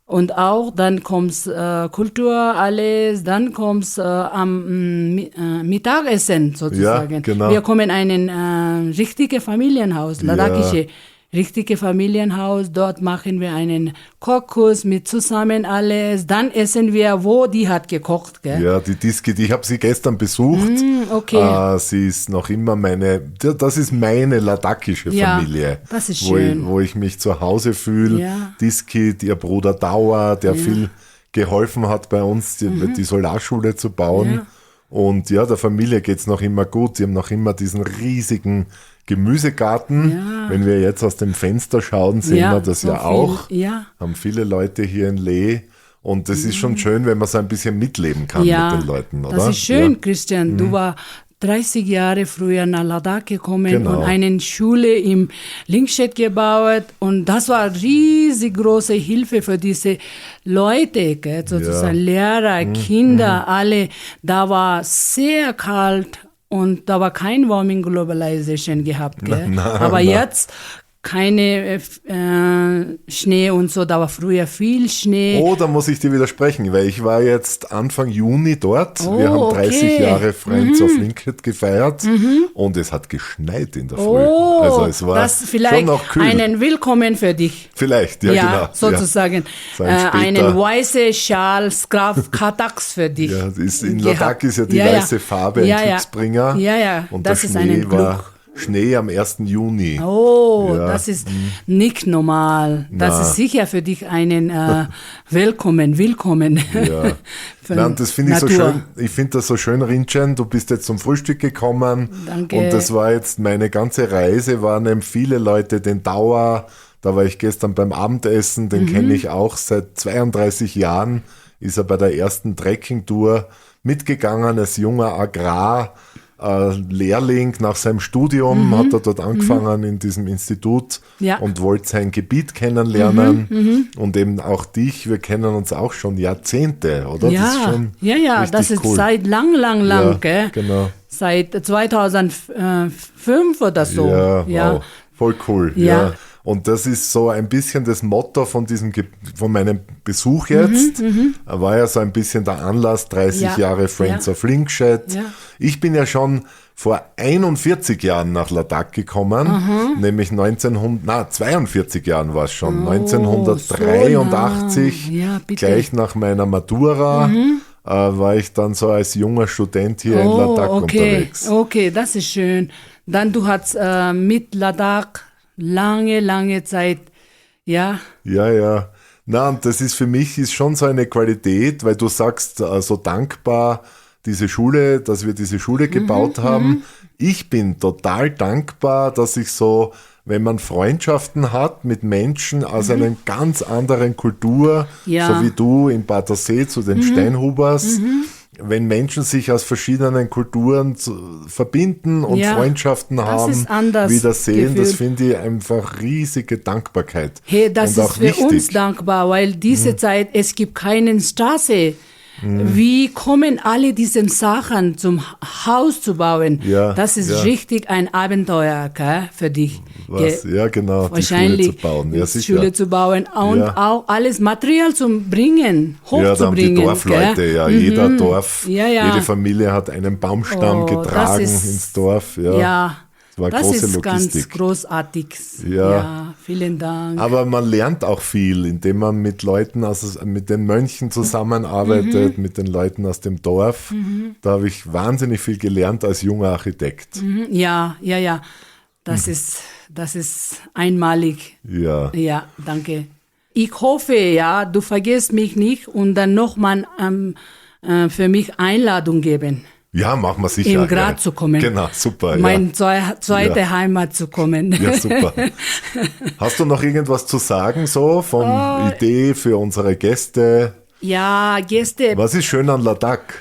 Und auch dann kommt Kultur, alles, dann kommt am Mittagessen sozusagen. Ja, genau. Wir kommen in ein richtiges Familienhaus, ladakhische richtige Familienhaus. Dort machen wir einen Kochkurs mit zusammen alles. Dann essen wir, wo die hat gekocht. Gell? Ja, die Diskit, ich habe sie gestern besucht. Okay. Sie ist noch immer das ist meine ladakhische Familie. Das ist schön. Wo ich mich zu Hause fühle. Ja. Diskit, ihr Bruder Dauer, der viel geholfen hat bei uns, die Solarschule zu bauen. Ja. Und ja, der Familie geht's noch immer gut. Sie haben noch immer diesen riesigen Gemüsegarten. Ja. Wenn wir jetzt aus dem Fenster schauen, sehen wir das so auch. Ja. Haben viele Leute hier in Leh. Und das ist schon schön, wenn man so ein bisschen mitleben kann mit den Leuten, oder? Das ist schön, Christian. Du warst 30 Jahre früher nach Ladakh gekommen und eine Schule im Linkstedt gebaut. Und das war eine riesig große Hilfe für diese Leute, gell? Sozusagen Lehrer, Kinder, alle. Da war sehr kalt. Und da war kein Warming Globalization gehabt. Gell? Aber jetzt keine Schnee und so, da war früher viel Schnee. Oh, da muss ich dir widersprechen, weil ich war jetzt Anfang Juni dort. Wir haben 30 Jahre Friends of Linked gefeiert und es hat geschneit in der Früh. Also es war das vielleicht schon noch kühl. Einen Willkommen für dich. Vielleicht, genau. Sozusagen. Ja. Einen weißen Schal, Scarf, Kataks für dich. Ja, in Ladakh ist ja die weiße Farbe ein Glücksbringer. Ja. Und das der ist Schnee ein Glück. Schnee am 1. Juni. Oh, das ist nicht normal. Das ist sicher für dich einen Willkommen. Ja. Nein, das finde ich so schön. Ich finde das so schön, Rinchen. Du bist jetzt zum Frühstück gekommen. Danke. Und das war jetzt meine ganze Reise, waren viele Leute, den Dauer. Da war ich gestern beim Abendessen, den kenne ich auch seit 32 Jahren. Ist er bei der ersten Trekkingtour mitgegangen als junger Lehrling nach seinem Studium, hat er dort angefangen in diesem Institut und wollte sein Gebiet kennenlernen und eben auch dich, wir kennen uns auch schon Jahrzehnte, oder? Ja, das ist cool. Seit lang, gell? Genau. Seit 2005 oder so. Ja, wow. Voll cool, ja. Und das ist so ein bisschen das Motto von meinem Besuch jetzt. War ja so ein bisschen der Anlass, 30 Jahre Friends of Linked. Ja. Ich bin ja schon vor 41 Jahren nach Ladakh gekommen, nämlich 42 Jahren war es schon, 1983, so gleich nach meiner Matura. War ich dann so als junger Student hier in Ladakh unterwegs. Okay, das ist schön. Dann du hast mit Ladakh lange Zeit, ja. Ja. Na, und das ist für mich schon so eine Qualität, weil du sagst, so dankbar, dass wir diese Schule gebaut haben. Ich bin total dankbar, dass ich so, wenn man Freundschaften hat mit Menschen aus einer ganz anderen Kultur, so wie du in Badersee zu den Steinhubers, wenn Menschen sich aus verschiedenen Kulturen verbinden und Freundschaften haben, wiedersehen, das finde ich einfach riesige Dankbarkeit. Hey, das ist für uns dankbar, weil diese Zeit, es gibt keine Straße. Wie kommen alle diese Sachen zum Haus zu bauen? Das ist richtig ein Abenteuer, gell, für dich. Ja, genau, wahrscheinlich die Schule zu bauen. Ja, sicher. Schule zu bauen und auch alles Material zu bringen, hochzubringen. Ja, da haben die Dorfleute, jeder Dorf, jede Familie hat einen Baumstamm getragen ins Dorf. Das ist ganz großartig. Ja, vielen Dank. Aber man lernt auch viel, indem man mit Leuten, mit den Mönchen zusammenarbeitet, mit den Leuten aus dem Dorf. Da habe ich wahnsinnig viel gelernt als junger Architekt. Ja. Das ist einmalig. Ja. Ja, danke. Ich hoffe, ja, du vergisst mich nicht und dann nochmal für mich Einladung geben. Ja, machen wir sicher. In Graz zu kommen. Genau, super. Meine zweite Heimat zu kommen. Ja, super. Hast du noch irgendwas zu sagen, so von Idee für unsere Gäste? Ja, Gäste. Was ist schön an Ladakh?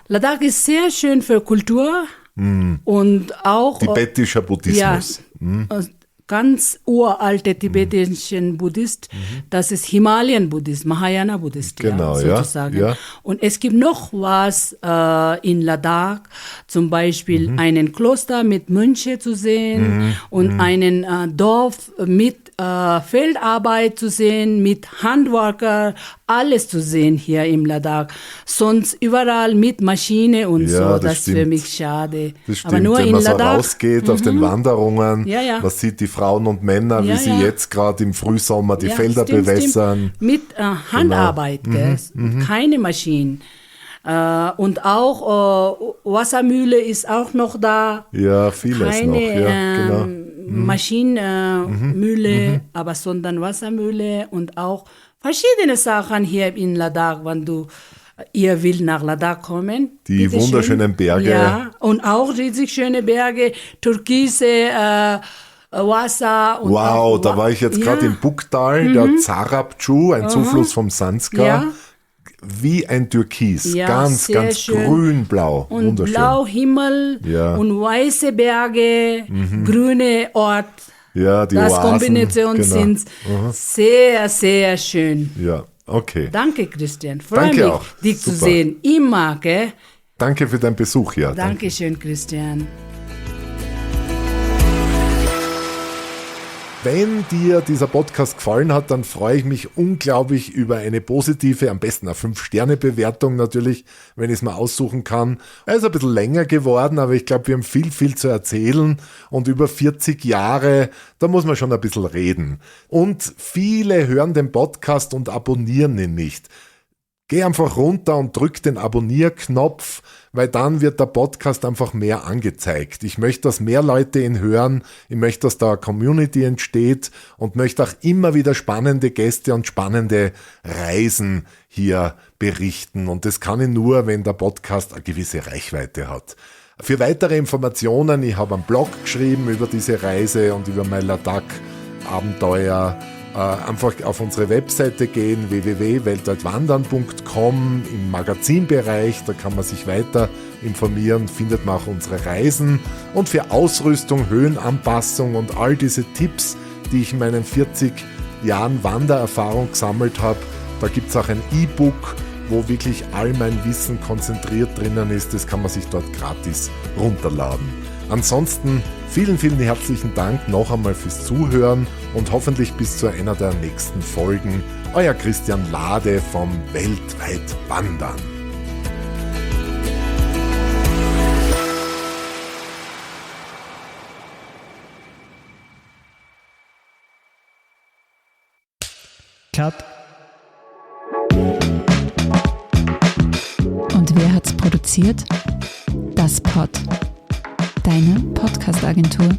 Ladakh ist sehr schön für Kultur und auch Tibetischer Buddhismus. Ja, ganz uralte tibetischen Buddhist, das ist Himalayan-Buddhist, Mahayana-Buddhist, Genau, sozusagen. Ja. Und es gibt noch was in Ladakh, zum Beispiel einen Kloster mit Mönche zu sehen und einen Dorf mit Feldarbeit zu sehen, mit Handwerker, alles zu sehen hier im Ladakh. Sonst überall mit Maschine und Ja, so, das ist für mich schade. Das stimmt, Aber nur wenn in man Ladakh, so rausgeht auf den Wanderungen, Ja. man sieht die Frauen und Männer, wie sie jetzt gerade im Frühsommer die Felder bewässern. Stimmt. Mit Handarbeit, gell? Keine Maschinen. Und auch Wassermühle ist auch noch da. Ja, vieles Keine, noch. Ja, genau. Maschinenmühle, aber sondern Wassermühle und auch verschiedene Sachen hier in Ladakh, wenn ihr will nach Ladakh kommen. Die Bitte wunderschönen schön. Berge. Ja, und auch riesig schöne Berge, türkise Wasser. Und Wow, auch, da war ich jetzt gerade im Buktal, der Zarabchu, ein Zufluss vom Sanskar. Ja. Wie ein Türkis, Ja, ganz sehr schön. grün-blau, Und wunderschön. blau Himmel Ja. und weiße Berge, grüne Ort. Ja, die Das Oasen. Kombination genau. sind sehr, sehr schön. Ja, okay. Danke, Christian. Freue Danke mich, auch. dich zu Super. sehen. Immer, gell? Danke für deinen Besuch, ja. Dankeschön, Christian. Wenn dir dieser Podcast gefallen hat, dann freue ich mich unglaublich über eine positive, am besten eine 5-Sterne-Bewertung natürlich, wenn ich es mal aussuchen kann. Er ist ein bisschen länger geworden, aber ich glaube, wir haben viel zu erzählen und über 40 Jahre, da muss man schon ein bisschen reden. Und viele hören den Podcast und abonnieren ihn nicht. Geh einfach runter und drück den Abonnierknopf, weil dann wird der Podcast einfach mehr angezeigt. Ich möchte, dass mehr Leute ihn hören. Ich möchte, dass da eine Community entsteht und möchte auch immer wieder spannende Gäste und spannende Reisen hier berichten. Und das kann ich nur, wenn der Podcast eine gewisse Reichweite hat. Für weitere Informationen, ich habe einen Blog geschrieben über diese Reise und über mein Ladakh-Abenteuer. Einfach auf unsere Webseite gehen, www.weltweitwandern.com, im Magazinbereich, da kann man sich weiter informieren, findet man auch unsere Reisen. Und für Ausrüstung, Höhenanpassung und all diese Tipps, die ich in meinen 40 Jahren Wandererfahrung gesammelt habe, da gibt es auch ein E-Book, wo wirklich all mein Wissen konzentriert drinnen ist. Das kann man sich dort gratis runterladen. Ansonsten vielen herzlichen Dank noch einmal fürs Zuhören und hoffentlich bis zu einer der nächsten Folgen. Euer Christian Lade vom Weltweitwandern. Cut. Und wer hat's produziert? Das Pod. Deine Podcast-Agentur.